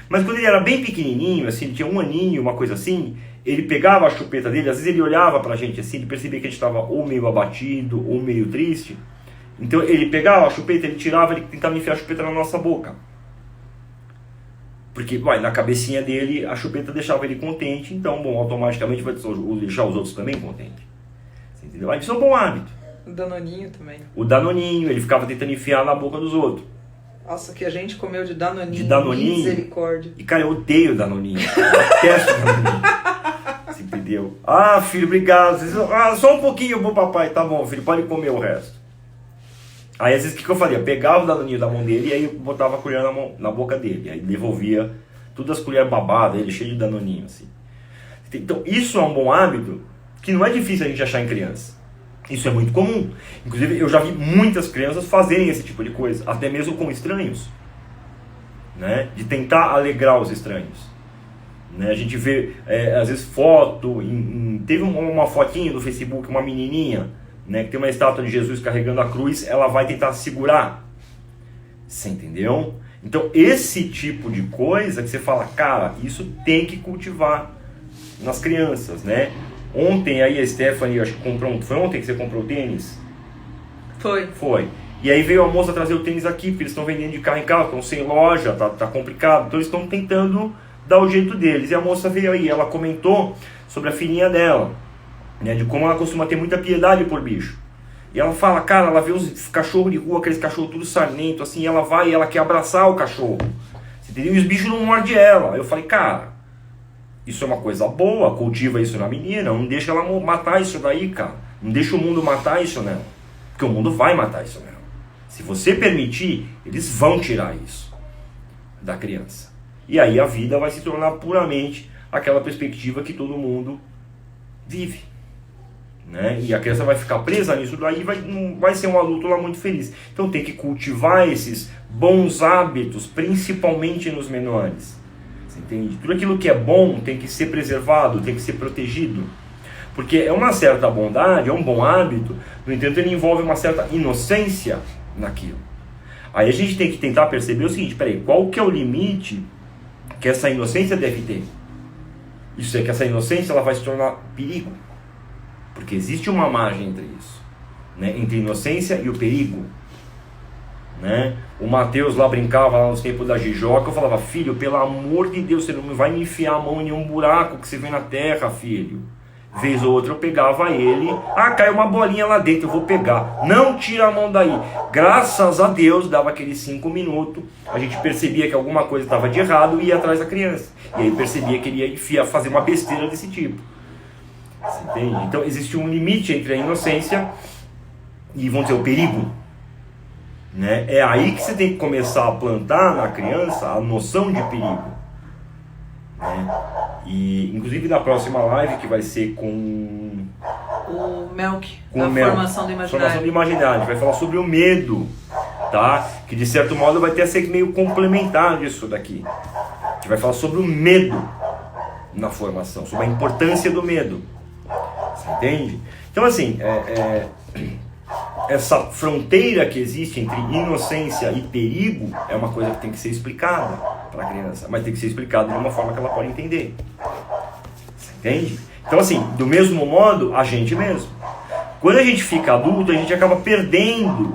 Mas quando ele era bem pequenininho, assim, ele tinha 1 aninho, uma coisa assim, ele pegava a chupeta dele, às vezes ele olhava pra gente assim, ele percebia que a gente estava ou meio abatido ou meio triste. Então ele pegava a chupeta, ele tirava, ele tentava enfiar a chupeta na nossa boca. Porque na cabecinha dele a chupeta deixava ele contente, então bom, automaticamente vai deixar os outros também contentes. Você entendeu? Aí isso é um bom hábito. O Danoninho também. O Danoninho, ele ficava tentando enfiar na boca dos outros. Nossa, que a gente comeu de Danoninho. De Danoninho. Misericórdia. E cara, eu odeio Danoninho. Eu detesto Danoninho. Você entendeu? Ah, filho, obrigado. Só um pouquinho, bom papai. Tá bom, filho, pode comer o resto. Aí às vezes o que eu fazia? Eu pegava o Danoninho da mão dele e aí eu botava a colher na boca dele. Aí devolvia todas as colheres babadas, ele cheio de Danoninho, assim. Então isso é um bom hábito que não é difícil a gente achar em criança. Isso é muito comum. Inclusive eu já vi muitas crianças fazerem esse tipo de coisa, até mesmo com estranhos, né? De tentar alegrar os estranhos, né? A gente vê às vezes foto, teve uma fotinha no Facebook, uma menininha, né, que tem uma estátua de Jesus carregando a cruz, ela vai tentar segurar. Você entendeu? Então esse tipo de coisa que você fala, cara, isso tem que cultivar nas crianças, né? Ontem aí a Stephanie, acho que comprou, foi ontem que você comprou o tênis? Foi. E aí veio a moça trazer o tênis aqui, porque eles estão vendendo de carro em carro, estão sem loja, tá complicado, então eles estão tentando dar o jeito deles. E a moça veio aí, ela comentou sobre a filhinha dela, né, de como ela costuma ter muita piedade por bicho. E ela fala, cara, ela vê os cachorros de rua, aqueles cachorros tudo sarnento, assim, ela vai e ela quer abraçar o cachorro. Você entendeu? E os bichos não mordem ela. Eu falei, cara, isso é uma coisa boa, cultiva isso na menina, não deixa ela matar isso daí, cara. Não deixa o mundo matar isso nela. Porque o mundo vai matar isso nela. Se você permitir, eles vão tirar isso da criança. E aí a vida vai se tornar puramente aquela perspectiva que todo mundo vive, né? E a criança vai ficar presa nisso daí e não vai ser um adulto lá muito feliz. Então tem que cultivar esses bons hábitos, principalmente nos menores. Você entende? Tudo aquilo que é bom tem que ser preservado, tem que ser protegido. Porque é uma certa bondade, é um bom hábito, no entanto ele envolve uma certa inocência naquilo. Aí a gente tem que tentar perceber o seguinte, peraí, qual que é o limite que essa inocência deve ter? Isso é que essa inocência ela vai se tornar perigo. Porque existe uma margem entre isso, né? Entre a inocência e o perigo, né? O Matheus lá brincava lá nos tempos da Jijoca, eu falava, filho, pelo amor de Deus, você não vai me enfiar a mão em nenhum buraco que você vê na terra, filho. Vez ou outra eu pegava ele, caiu uma bolinha lá dentro, eu vou pegar. Não tira a mão daí. Graças a Deus, dava aqueles 5 minutos, a gente percebia que alguma coisa estava de errado e ia atrás da criança. E aí percebia que ele ia enfiar, fazer uma besteira desse tipo. Você entende? Então existe um limite entre a inocência e, vamos dizer, o perigo, né? É aí que você tem que começar a plantar na criança a noção de perigo, né? E inclusive na próxima live, que vai ser com o Melk, formação do imaginário, a gente vai falar sobre o medo, tá? Que de certo modo vai ter a ser meio complementar disso daqui. A gente vai falar sobre o medo na formação, sobre a importância do medo. Você entende? Então assim, essa fronteira que existe entre inocência e perigo é uma coisa que tem que ser explicada para a criança, mas tem que ser explicado de uma forma que ela pode entender. Você entende? Então assim, do mesmo modo, a gente mesmo. Quando a gente fica adulto, a gente acaba perdendo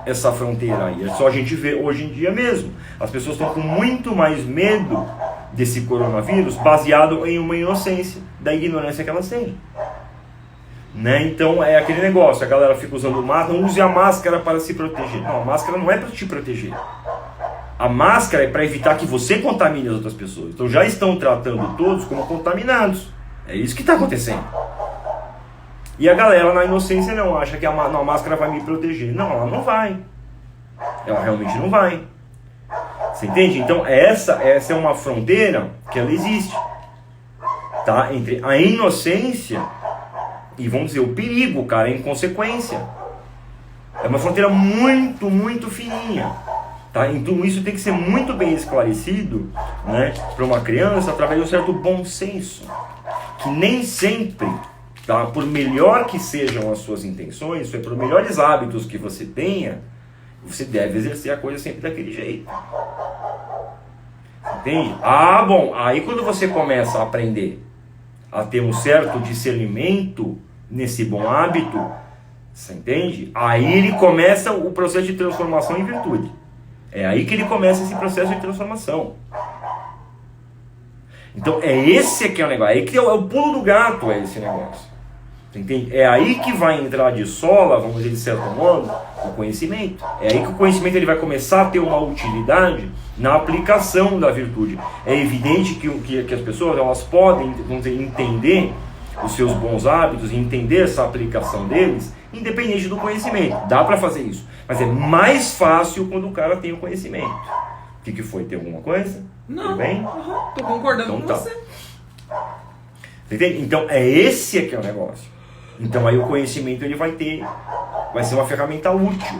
essa fronteira aí. É só a gente ver hoje em dia mesmo. As pessoas estão com muito mais medo desse coronavírus baseado em uma inocência, da ignorância que elas têm. Né? Então é aquele negócio, a galera fica usando máscara, não use a máscara para se proteger. Não, a máscara não é para te proteger. A máscara é para evitar que você contamine as outras pessoas. Então já estão tratando todos como contaminados. É isso que está acontecendo. E a galera na inocência não acha que a máscara vai me proteger. Não, ela não vai. Ela realmente não vai. Você entende? Então essa é uma fronteira que ela existe, tá? Entre a inocência e, vamos dizer, o perigo, cara, a inconsequência. É uma fronteira muito, muito fininha, tá? Então isso tem que ser muito bem esclarecido, né, para uma criança através de um certo bom senso, que nem sempre, tá, por melhor que sejam as suas intenções, por melhores hábitos que você tenha, você deve exercer a coisa sempre daquele jeito. Entende? Ah, bom, aí quando você começa a aprender a ter um certo discernimento nesse bom hábito, você entende? Aí ele começa o processo de transformação em virtude. É aí que ele começa esse processo de transformação. Então é esse que é o negócio, é aí que é o pulo do gato, é esse negócio. Você entende? É aí que vai entrar de sola, vamos dizer de certo modo, o conhecimento. É aí que o conhecimento ele vai começar a ter uma utilidade na aplicação da virtude. É evidente que as pessoas elas podem, vamos dizer, entender os seus bons hábitos e entender essa aplicação deles, independente do conhecimento. Dá para fazer isso. Mas é mais fácil quando o cara tem o conhecimento. O que foi? Tem alguma coisa? Não. Tudo bem? Tô concordando então, com tá. você. Entende? Então é esse que é o negócio. Então aí o conhecimento ele vai ser uma ferramenta útil,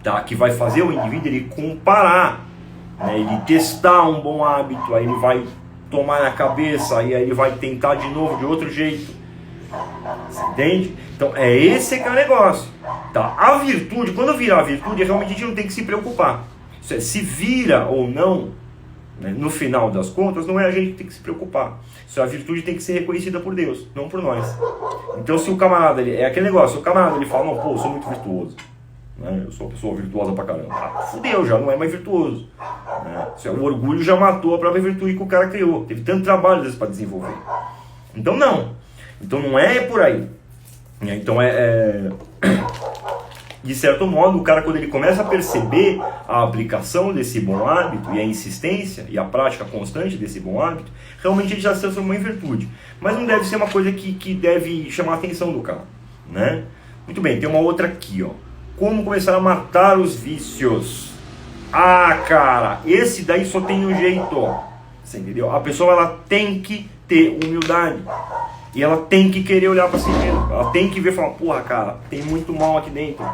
tá? Que vai fazer o indivíduo ele comparar, né? Ele testar um bom hábito, aí ele vai tomar na cabeça, aí ele vai tentar de novo de outro jeito. Você entende? Então é esse que é o negócio, tá? A virtude, quando virar a virtude, realmente a gente não tem que se preocupar. Se vira ou não, né, no final das contas, não é a gente que tem que se preocupar. A virtude tem que ser reconhecida por Deus, não por nós. Então se o camarada, é aquele negócio, o camarada ele fala, não, pô, eu sou muito virtuoso, né, eu sou uma pessoa virtuosa pra caramba. Ah, fudeu, já não é mais virtuoso, né? O orgulho já matou a própria virtude que o cara criou. Teve tanto trabalho às vezes para desenvolver. Então não é por aí. Então de certo modo, o cara, quando ele começa a perceber a aplicação desse bom hábito e a insistência e a prática constante desse bom hábito, realmente ele já se transformou em virtude. Mas não deve ser uma coisa que deve chamar a atenção do cara, né? Muito bem, tem uma outra aqui, ó. Como começar a matar os vícios? Ah, cara, esse daí só tem um jeito, ó. Você entendeu? A pessoa ela tem que ter humildade. E ela tem que querer olhar para si mesma. Ela tem que ver e falar, porra, cara, tem muito mal aqui dentro.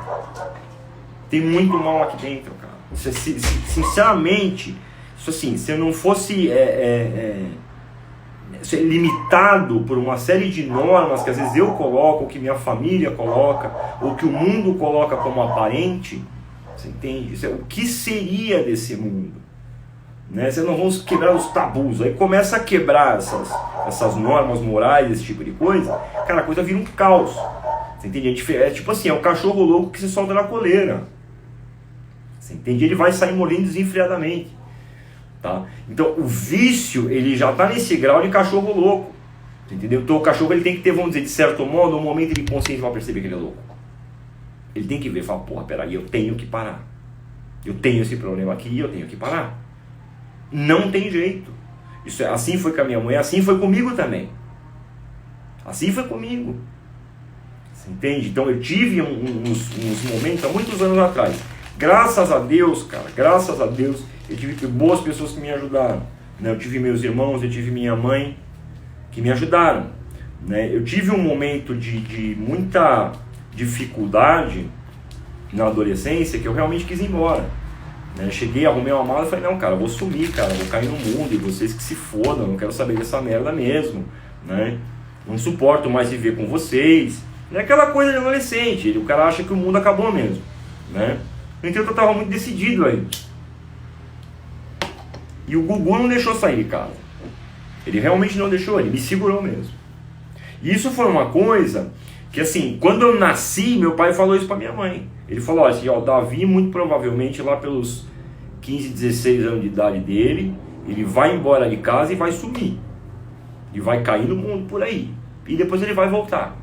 Tem muito mal aqui dentro, cara. Sinceramente, isso assim, se eu não fosse limitado por uma série de normas que às vezes eu coloco, ou que minha família coloca, ou que o mundo coloca como aparente, você entende? O que seria desse mundo? Né? Vocês não vão quebrar os tabus. Aí começa a quebrar essas normas morais, esse tipo de coisa, cara, a coisa vira um caos. Você entende? É tipo assim, é o cachorro louco que se solta na coleira. Você entende? Ele vai sair mordendo desenfreadamente, tá? Então o vício ele já está nesse grau de cachorro louco. Entendeu? Então o cachorro ele tem que ter, vamos dizer, de certo modo, um momento de consciência para perceber que ele é louco. Ele tem que ver e falar, porra, peraí, eu tenho que parar. Eu tenho esse problema aqui e eu tenho que parar. Não tem jeito. Assim foi com a minha mãe, assim foi comigo também. Assim foi comigo. Você entende? Então eu tive uns momentos há muitos anos atrás. Graças a Deus, cara, graças a Deus, eu tive boas pessoas que me ajudaram. Né? Eu tive meus irmãos, eu tive minha mãe que me ajudaram. Né? Eu tive um momento de muita dificuldade na adolescência que eu realmente quis ir embora. Né? Cheguei, arrumei uma mala e falei, não, cara, eu vou sumir, cara, vou cair no mundo e vocês que se fodam, não quero saber dessa merda mesmo, né? Não suporto mais viver com vocês. É aquela coisa de adolescente, o cara acha que o mundo acabou mesmo, né? No entanto, eu estava muito decidido aí. E o Gugu não deixou sair de casa. Ele realmente não deixou, ele me segurou mesmo. E isso foi uma coisa que, assim, quando eu nasci, meu pai falou isso pra minha mãe. Ele falou assim, ó, Davi, muito provavelmente lá pelos 15, 16 anos de idade dele, ele vai embora de casa e vai sumir. E vai cair no mundo por aí. E depois ele vai voltar.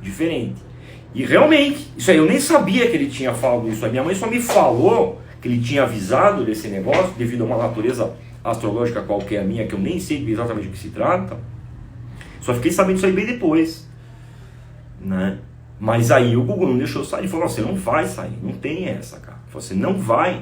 Diferente. E realmente, isso aí eu nem sabia que ele tinha falado isso. A minha mãe só me falou que ele tinha avisado desse negócio, devido a uma natureza astrológica qualquer minha, que eu nem sei exatamente do que se trata. Só fiquei sabendo isso aí bem depois, né? Mas aí o Gugu não deixou sair. Ele falou, você não vai sair, não tem essa, cara. Você não vai.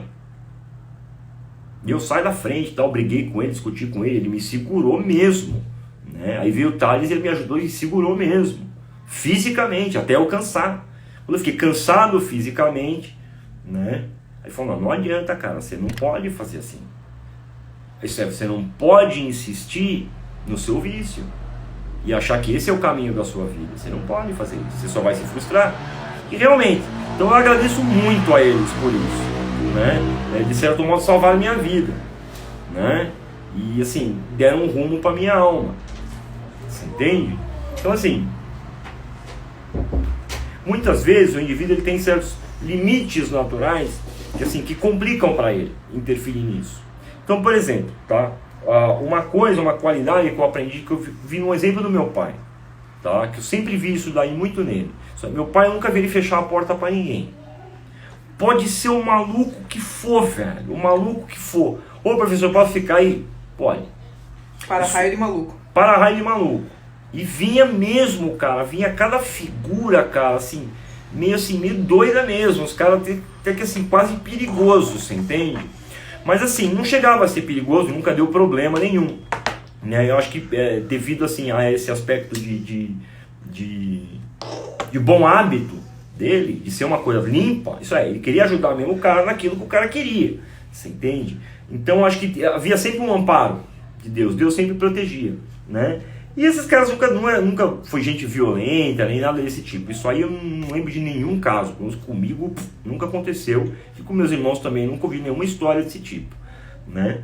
E eu saio da frente, tal, briguei com ele, discuti com ele me segurou mesmo, né? Aí veio o Thales, ele me ajudou e segurou mesmo, fisicamente, até eu cansar. Quando eu fiquei cansado fisicamente, né? Aí falou, não adianta, cara, você não pode fazer assim. Isso é, você não pode insistir no seu vício e achar que esse é o caminho da sua vida. Você não pode fazer isso, você só vai se frustrar. E realmente, então eu agradeço muito a eles por isso, né? De certo modo salvaram minha vida, né? E assim, deram um rumo para minha alma. Você entende? Então assim, muitas vezes o indivíduo ele tem certos limites naturais que, assim, que complicam para ele interferir nisso. Então, por exemplo, tá? Uma qualidade que eu aprendi, que eu vi no exemplo do meu pai, tá? Que eu sempre vi isso daí muito nele. Meu pai nunca viu ele fechar a porta para ninguém. Pode ser o maluco que for, velho, o maluco que for. Ô, professor, posso ficar aí? Pode. Para raio de maluco. Para raio de maluco. E vinha mesmo, cara, vinha cada figura, cara, assim, meio doida mesmo. Os caras até que assim, quase perigosos, você entende? Mas assim, não chegava a ser perigoso, nunca deu problema nenhum, né? Eu acho que devido assim, a esse aspecto de bom hábito dele, de ser uma coisa limpa, isso aí, ele queria ajudar mesmo o cara naquilo que o cara queria, você entende? Então eu acho que havia sempre um amparo de Deus, Deus sempre protegia, né? E esses caras nunca foi gente violenta, nem nada desse tipo. Isso aí eu não lembro de nenhum caso. Comigo nunca aconteceu. E com meus irmãos também nunca ouvi nenhuma história desse tipo, né?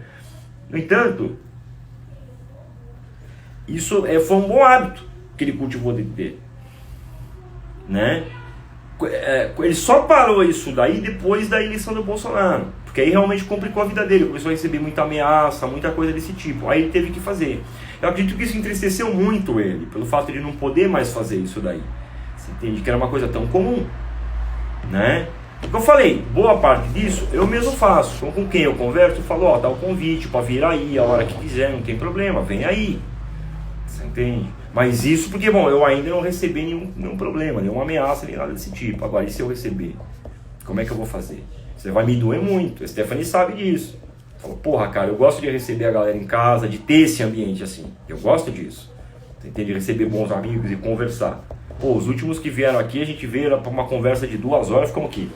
No entanto, isso foi um bom hábito que ele cultivou dentro dele, né? Ele só parou isso daí depois da eleição do Bolsonaro. Porque aí realmente complicou a vida dele. Começou a receber muita ameaça, muita coisa desse tipo. Aí ele teve que fazer. Eu acredito que isso entristeceu muito ele, pelo fato de ele não poder mais fazer isso daí. Você entende? Que era uma coisa tão comum, né? Como eu falei, boa parte disso eu mesmo faço. Então, com quem eu converso, eu falo, ó, tá o convite para vir aí, a hora que quiser, não tem problema, vem aí. Você entende? Mas isso porque, bom, eu ainda não recebi nenhum problema, nenhuma ameaça, nem nada desse tipo. Agora, e se eu receber? Como é que eu vou fazer? Você vai me doer muito. A Stephanie sabe disso. Falou, porra, cara, eu gosto de receber a galera em casa, de ter esse ambiente assim. Eu gosto disso. Você entende? De receber bons amigos e conversar. Pô, os últimos que vieram aqui, a gente veio para uma conversa de 2 horas, ficamos aqui.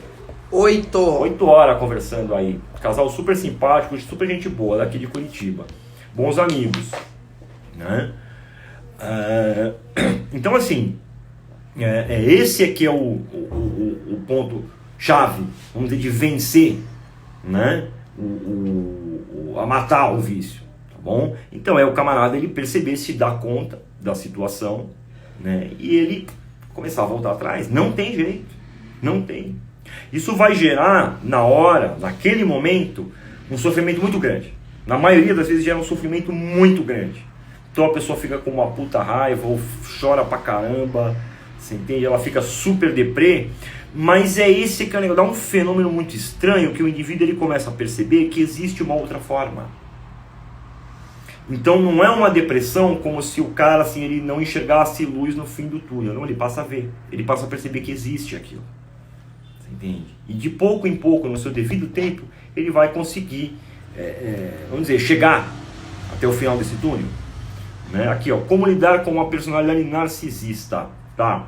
8 horas conversando aí. Casal super simpático, super gente boa, daqui de Curitiba. Bons amigos, né? Então assim, esse aqui é o ponto chave, vamos dizer, de vencer, né? A matar o vício, tá bom? Então o camarada ele perceber, se dar conta da situação, né? E ele começar a voltar atrás. Não tem jeito, não tem. Isso vai gerar na hora, naquele momento, um sofrimento muito grande. Na maioria das vezes gera um sofrimento muito grande. Então a pessoa fica com uma puta raiva ou chora pra caramba, você entende? Ela fica super deprê. Mas esse que é o negócio, dá um fenômeno muito estranho que o indivíduo ele começa a perceber que existe uma outra forma. Então não é uma depressão como se o cara assim, ele não enxergasse luz no fim do túnel. Não, ele passa a ver, ele passa a perceber que existe aquilo. Você entende? E de pouco em pouco, no seu devido tempo, ele vai conseguir, vamos dizer, chegar até o final desse túnel. Né? Aqui, ó, como lidar com uma personalidade narcisista, tá?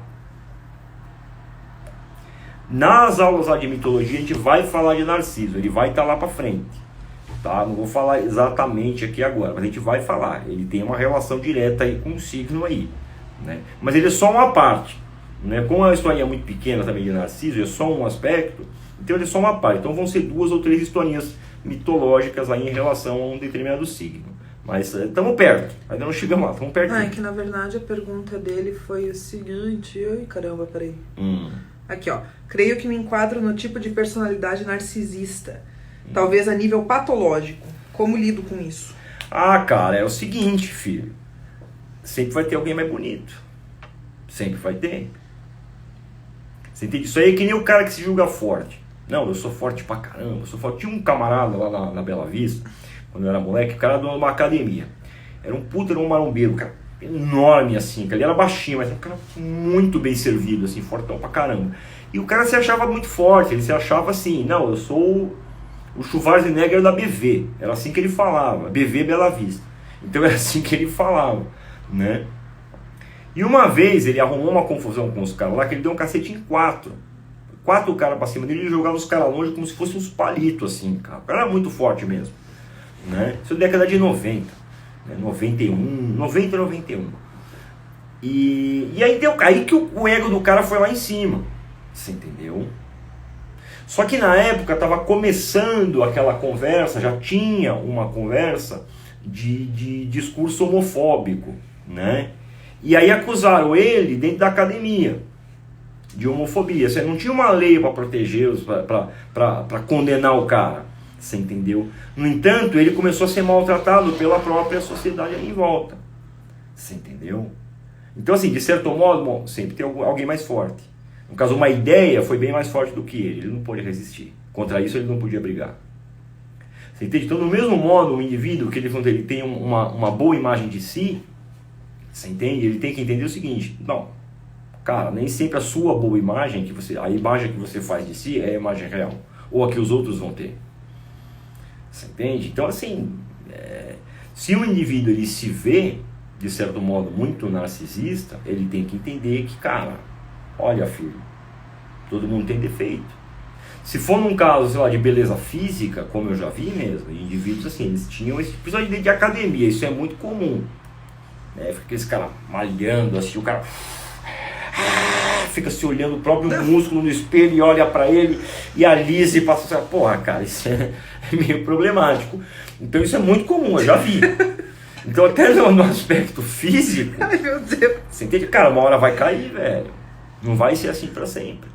Nas aulas lá de mitologia a gente vai falar de Narciso, ele vai estar lá para frente, tá? Não vou falar exatamente aqui agora, mas a gente vai falar. Ele tem uma relação direta aí com o signo aí, né? Mas ele é só uma parte, né? Como a historinha é muito pequena também de Narciso, é só um aspecto, então ele é só uma parte. Então vão ser 2 ou 3 historinhas mitológicas aí em relação a um determinado signo. Mas estamos perto, ainda não chegamos lá, estamos perto. É que na verdade a pergunta dele foi o seguinte... Ai, caramba, peraí. Aqui, ó. Creio que me enquadro no tipo de personalidade narcisista. Talvez a nível patológico. Como lido com isso? Ah, cara, é o seguinte, filho. Sempre vai ter alguém mais bonito. Sempre vai ter. Você entende? Isso aí é que nem o cara que se julga forte. Não, eu sou forte pra caramba, eu sou forte. Tinha um camarada lá na Bela Vista, quando eu era moleque, o cara dono de uma academia. Era um puta, era um marombeiro, um cara enorme assim, que ele era baixinho, mas um cara muito bem servido, assim, fortão pra caramba. E o cara se achava muito forte, ele se achava assim, não, eu sou o Schwarzenegger da BV, era assim que ele falava, BV Bela Vista. Então era assim que ele falava, né? E uma vez ele arrumou uma confusão com os caras lá, que ele deu um cacete em 4 caras pra cima dele, ele jogava os caras longe como se fossem uns palitos, assim, cara. O cara era muito forte mesmo, né? Isso é década de 90, né? 91, 90 e 91. E aí que o ego do cara foi lá em cima, você entendeu? Só que na época estava começando aquela conversa, já tinha uma conversa de discurso homofóbico, né? E aí acusaram ele dentro da academia de homofobia. Você não tinha uma lei para protegê-los, para condenar o cara, você entendeu? No entanto, ele começou a ser maltratado pela própria sociedade ali em volta, você entendeu? Então assim, de certo modo, bom, sempre tem alguém mais forte. No caso, uma ideia foi bem mais forte do que ele não pôde resistir. Contra isso ele não podia brigar. Você entende? Então, do mesmo modo, o indivíduo que ele tem uma boa imagem de si, você entende? Ele tem que entender o seguinte: não, cara, nem sempre a sua boa imagem, a imagem que você faz de si é a imagem real, ou a que os outros vão ter. Você entende? Então, assim, se o indivíduo ele se vê, de certo modo, muito narcisista, ele tem que entender que, cara, olha, filho, todo mundo tem defeito. Se for num caso, sei lá, de beleza física, como eu já vi mesmo, indivíduos assim, eles tinham esse episódio de academia, isso é muito comum, né? Fica esse cara malhando, assim, o cara fica se olhando o próprio músculo no espelho e olha pra ele e alisa e passa assim, porra, cara, isso é meio problemático. Então isso é muito comum, eu já vi. Então até no aspecto físico, Ai, meu Deus. você entende? Cara, uma hora vai cair, velho. Não vai ser assim para sempre,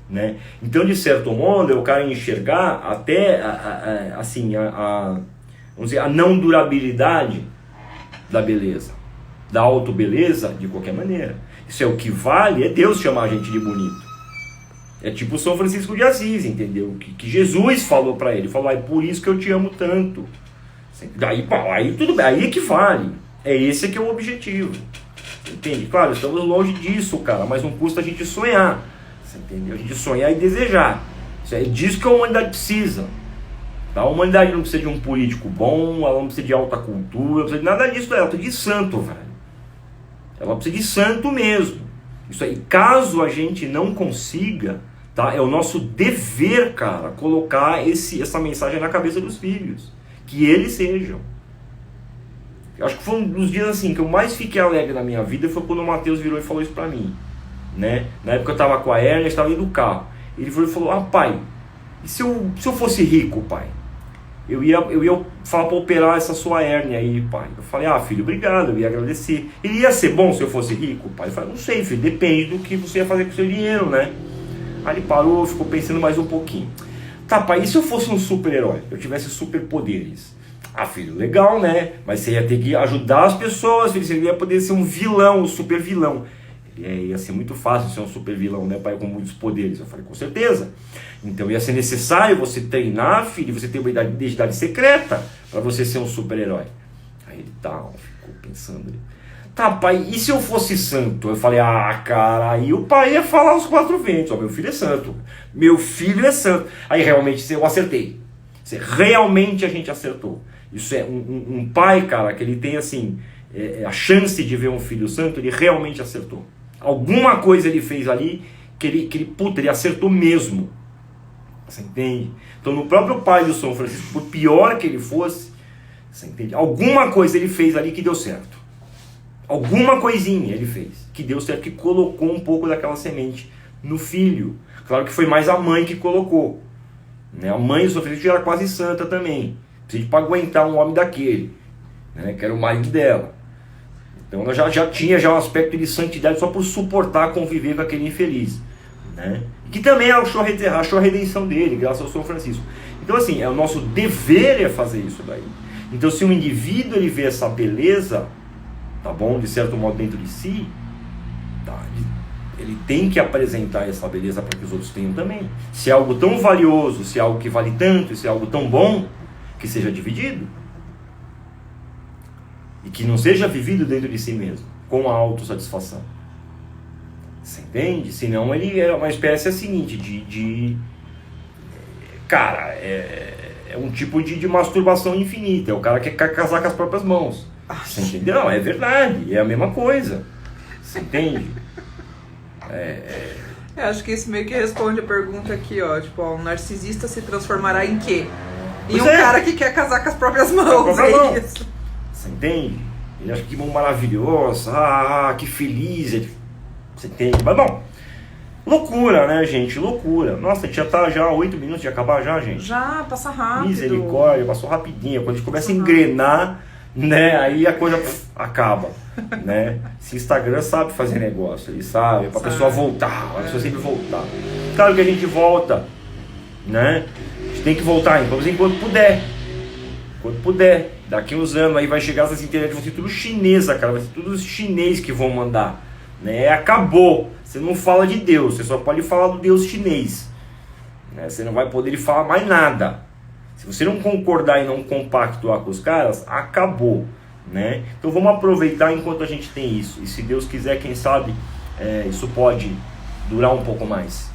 né? Então, de certo modo, é o cara enxergar até vamos dizer, a não durabilidade da beleza, da autobeleza, de qualquer maneira. Isso é o que vale, é Deus chamar a gente de bonito. É tipo São Francisco de Assis, entendeu? Que Jesus falou para ele, falou, é por isso que eu te amo tanto. Aí tudo bem, aí é que vale. Esse que é o objetivo. Entende? Claro, estamos longe disso, cara, mas não custa a gente sonhar. Você entendeu? A gente sonhar e desejar. Isso é disso que a humanidade precisa. Tá? A humanidade não precisa de um político bom, ela não precisa de alta cultura, não precisa de nada disso, ela precisa de santo, velho. Ela precisa de santo mesmo. Isso aí, caso a gente não consiga, tá? É o nosso dever, cara, colocar essa mensagem na cabeça dos filhos. Que eles sejam. Acho que foi um dos dias assim que eu mais fiquei alegre na minha vida foi quando o Matheus virou e falou isso pra mim, né? Na época eu tava com a Erna, estava indo do carro. Ele virou e falou, pai, e se eu fosse rico, pai? Eu ia falar pra operar essa sua hérnia aí, pai. Eu falei, filho, obrigado, eu ia agradecer. Ele ia ser bom se eu fosse rico, pai? Eu falei, não sei, filho, depende do que você ia fazer com o seu dinheiro, né? Aí ele parou, ficou pensando mais um pouquinho. Tá, pai, e se eu fosse um super-herói? Eu tivesse superpoderes? Filho, legal, né? Mas você ia ter que ajudar as pessoas, filho. Você ia poder ser um vilão, um super vilão. Ia ser muito fácil ser um super vilão, né, pai, com muitos poderes. Eu falei, com certeza. Então ia ser necessário você treinar, filho, você ter uma identidade secreta para você ser um super-herói. Aí ele ficou pensando. Tá, pai, e se eu fosse santo? Eu falei, cara, aí o pai ia falar os 4 ventos. Meu filho é santo. Meu filho é santo. Aí realmente eu acertei. Realmente a gente acertou. Isso é um pai, cara, que ele tem assim a chance de ver um filho santo, ele realmente acertou. Alguma coisa ele fez ali que ele acertou mesmo. Você entende? Então no próprio pai do São Francisco, por pior que ele fosse, você entende? Alguma coisa ele fez ali que deu certo. Alguma coisinha ele fez que deu certo, que colocou um pouco daquela semente no filho. Claro que foi mais a mãe que colocou. Né? A mãe do São Francisco já era quase santa também. Precisa para aguentar um homem daquele, né? Que era o marido dela. Então ela já tinha um aspecto de santidade só por suportar conviver com aquele infeliz. Né? Que também achou a redenção dele, graças ao São Francisco. Então assim, o nosso dever é fazer isso daí. Então se um indivíduo ele vê essa beleza, tá bom, de certo modo dentro de si, tá, ele tem que apresentar essa beleza para que os outros tenham também. Se é algo tão valioso, se é algo que vale tanto, se é algo tão bom, que seja dividido. E que não seja vivido dentro de si mesmo, com a autossatisfação. Você entende? Senão ele é uma espécie seguinte cara, é um tipo de masturbação infinita. É o cara que quer casar com as próprias mãos. Você entendeu? Não, é verdade, é a mesma coisa. Você entende? Eu acho que isso meio que responde a pergunta aqui, ó. Tipo, ó, um narcisista se transformará em quê? Em um cara que quer casar com as próprias mãos. É isso. Você entende? Ele acha que bom, maravilhoso, que feliz. Você entende? Mas bom, loucura, né, gente? Loucura. Nossa, a gente já tá 8 minutos de acabar já, gente. Já, passa rápido. Misericórdia, passou rapidinho. Quando a gente começa a engrenar, né, aí a coisa acaba, né? Se Instagram sabe fazer negócio, ele sabe, pra pessoa voltar, a pessoa sempre voltar. Claro que a gente volta, né? A gente tem que voltar, enquanto puder. Quando puder. Daqui uns anos aí vai chegar essas internet, vai ser tudo chinesa, cara. Vai ser tudo os chinês que vão mandar. Né? Acabou. Você não fala de Deus, você só pode falar do Deus chinês. Né? Você não vai poder falar mais nada. Se você não concordar e não compactuar com os caras, acabou. Né? Então vamos aproveitar enquanto a gente tem isso. E se Deus quiser, quem sabe, isso pode durar um pouco mais.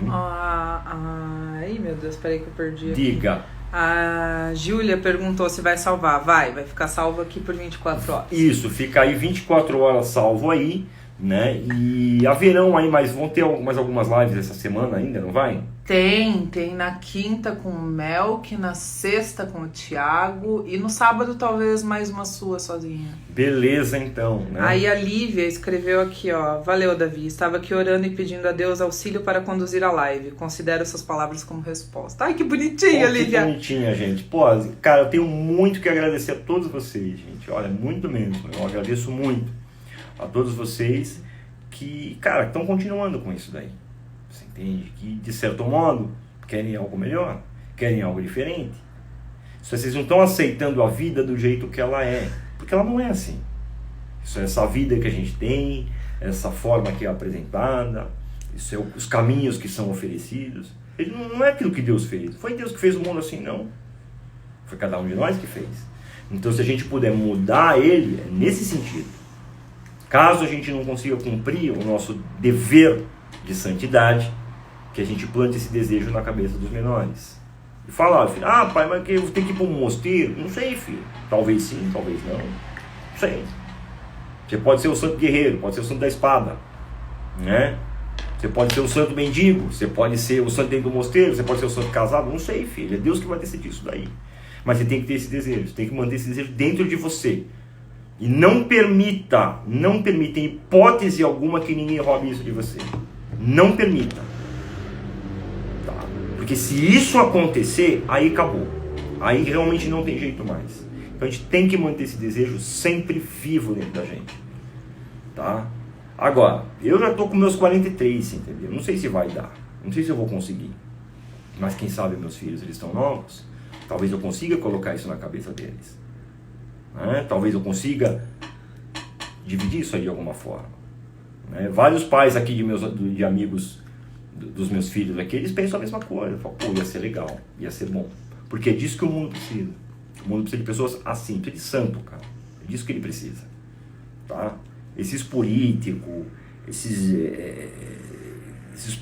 Ai, meu Deus, peraí que eu perdi aqui. Diga. A Júlia perguntou se vai salvar. Vai ficar salvo aqui por 24 horas. Isso, fica aí 24 horas salvo aí, né? E haverão aí vão ter mais algumas lives essa semana ainda, não vai? Tem na quinta com o Melk, na sexta com o Thiago e no sábado talvez mais uma sua sozinha. Beleza, então, né? Aí a Lívia escreveu aqui, ó. Valeu, Davi. Estava aqui orando e pedindo a Deus auxílio para conduzir a live. Considero essas palavras como resposta. Ai, que bonitinha, Lívia. Que bonitinha, gente. Pô, cara, eu tenho muito que agradecer a todos vocês, gente. Olha, muito mesmo. Eu agradeço muito a todos vocês que, cara, estão continuando com isso daí. Você entende? Que, de certo modo, querem algo melhor, querem algo diferente. Se vocês não estão aceitando a vida do jeito que ela é, porque ela não é assim. Isso é essa vida que a gente tem, essa forma que é apresentada, isso é os caminhos que são oferecidos. Ele não é aquilo que Deus fez. Foi Deus que fez o mundo assim, não. Foi cada um de nós que fez. Então, se a gente puder mudar ele, é nesse sentido. Caso a gente não consiga cumprir o nosso dever de santidade, que a gente plante esse desejo na cabeça dos menores. E falar, filho, pai, mas eu tenho que ir para um mosteiro? Não sei, filho. Talvez sim, talvez não. Não sei. Você pode ser o santo guerreiro, pode ser o santo da espada, né? Você pode ser o santo mendigo, você pode ser o santo dentro do mosteiro, você pode ser o santo casado, não sei, filho. É Deus que vai decidir isso daí. Mas você tem que ter esse desejo, você tem que manter esse desejo dentro de você. E não permita em hipótese alguma que ninguém roube isso de você. Não permita. Tá? Porque se isso acontecer, aí acabou. Aí realmente não tem jeito mais. Então a gente tem que manter esse desejo sempre vivo dentro da gente. Tá? Agora, eu já tô com meus 43, entendeu? Não sei se vai dar. Não sei se eu vou conseguir. Mas quem sabe meus filhos, eles estão novos. Talvez eu consiga colocar isso na cabeça deles. Né? Talvez eu consiga dividir isso aí de alguma forma. Né? Vários pais aqui de amigos dos meus filhos aqui, eles pensam a mesma coisa. Falam, pô, ia ser legal, ia ser bom. Porque é disso que o mundo precisa. O mundo precisa de pessoas assim, precisa de santo, cara. É disso que ele precisa. Tá? Esses políticos, esses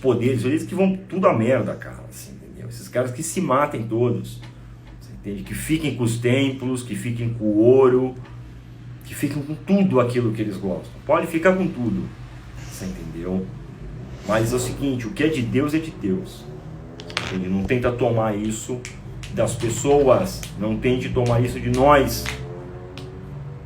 poderes, eles que vão tudo a merda, cara. Assim, entendeu? Esses caras que se matem todos. Você entende? Que fiquem com os templos, que fiquem com o ouro, que fiquem com tudo aquilo que eles gostam. Pode ficar com tudo. Você entendeu? Mas é o seguinte, o que é de Deus é de Deus. Entende? Não tenta tomar isso das pessoas, não tente tomar isso de nós.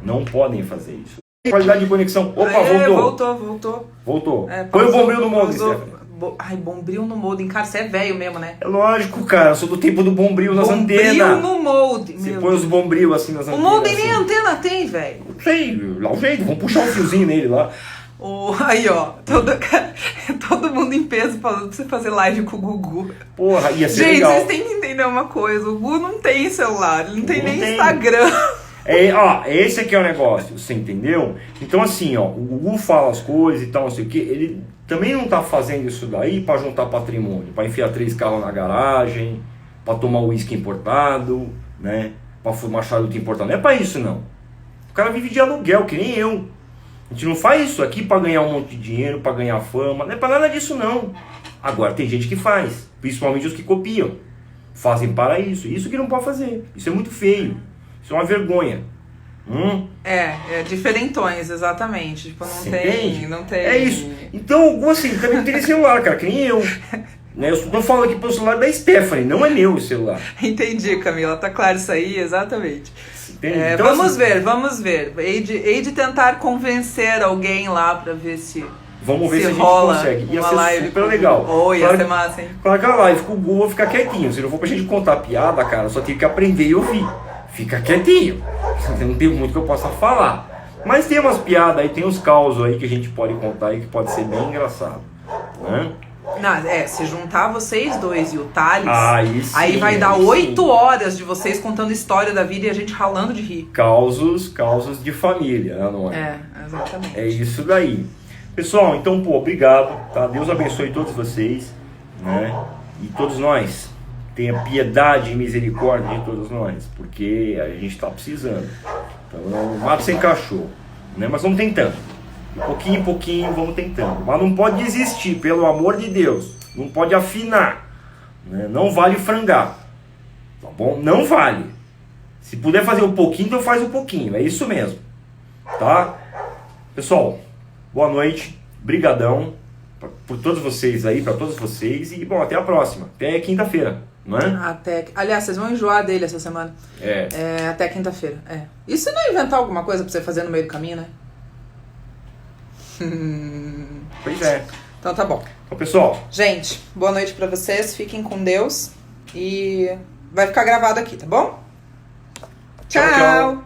Não podem fazer isso. Qualidade de conexão. Opa, voltou. Voltou. Põe o bombril no mundo, Stephanie. Ai, Bombril no molde. Cara, você é velho mesmo, né? É lógico, cara. Eu sou do tempo do Bombril nas antenas. Bombril no molde. Você põe os Bombril assim nas antenas. O molde assim. nem antena tem, velho. Não sei, dá um jeito. Vamos puxar um fiozinho nele lá. Aí, ó. Todo mundo em peso falando pra você fazer live com o Gugu. Porra, ia ser gente, legal. Gente, vocês têm que entender uma coisa. O Gugu não tem celular. Ele não tem nem Instagram. Esse aqui é o negócio, você entendeu? Então assim, ó, o Gugu fala as coisas e tal, não sei o que, ele também não tá fazendo isso daí pra juntar patrimônio, pra enfiar 3 carros na garagem, pra tomar uísque importado, né? Pra fumar charuto importado. Não é pra isso, não. O cara vive de aluguel, que nem eu. A gente não faz isso aqui pra ganhar um monte de dinheiro, pra ganhar fama, não é pra nada disso, não. Agora tem gente que faz, principalmente os que copiam. Fazem para isso. Isso que não pode fazer. Isso é muito feio. Isso é uma vergonha. É diferentões, exatamente. Tipo, não tem. É isso. Então, assim, também não tem celular, cara, que nem eu. Né? Eu tô falando aqui pro celular da Stephanie, não é meu o celular. Entendi, Camila. Tá claro isso aí, exatamente. Então, vamos ver. Hei de tentar convencer alguém lá pra ver se. Vamos ver se a gente rola consegue. Ia uma ser live super legal. Ia ser massa, hein? Claro que a live com o Google vou ficar quietinho. Se não for pra gente contar piada, cara, só tenho que aprender e ouvir. Fica quietinho. Não tem muito que eu possa falar. Mas tem umas piadas aí, tem uns causos aí que a gente pode contar aí que pode ser bem engraçado. Né? Não, se juntar vocês dois e o Thales, aí vai dar 8 horas de vocês contando história da vida e a gente ralando de rir. Causos de família, né, não é? Exatamente. É isso daí. Pessoal, então, obrigado, tá? Deus abençoe todos vocês, né? E todos nós. Tenha piedade e misericórdia de todos nós, porque a gente está precisando. Então, não mato sem cachorro, né? Mas vamos tentando. De pouquinho em pouquinho vamos tentando. Mas não pode desistir, pelo amor de Deus. Não pode afinar. Né? Não vale frangar. Tá bom? Não vale. Se puder fazer um pouquinho, então faz um pouquinho. É isso mesmo. Tá? Pessoal, boa noite. Brigadão por todos vocês aí, para todos vocês. E, bom, até a próxima. Até quinta-feira. Não é? Aliás, vocês vão enjoar dele essa semana. Até quinta-feira. E se não inventar alguma coisa pra você fazer no meio do caminho, né? Pois é. Então tá bom. Então, pessoal. Gente, boa noite pra vocês. Fiquem com Deus. E vai ficar gravado aqui, tá bom? Tchau.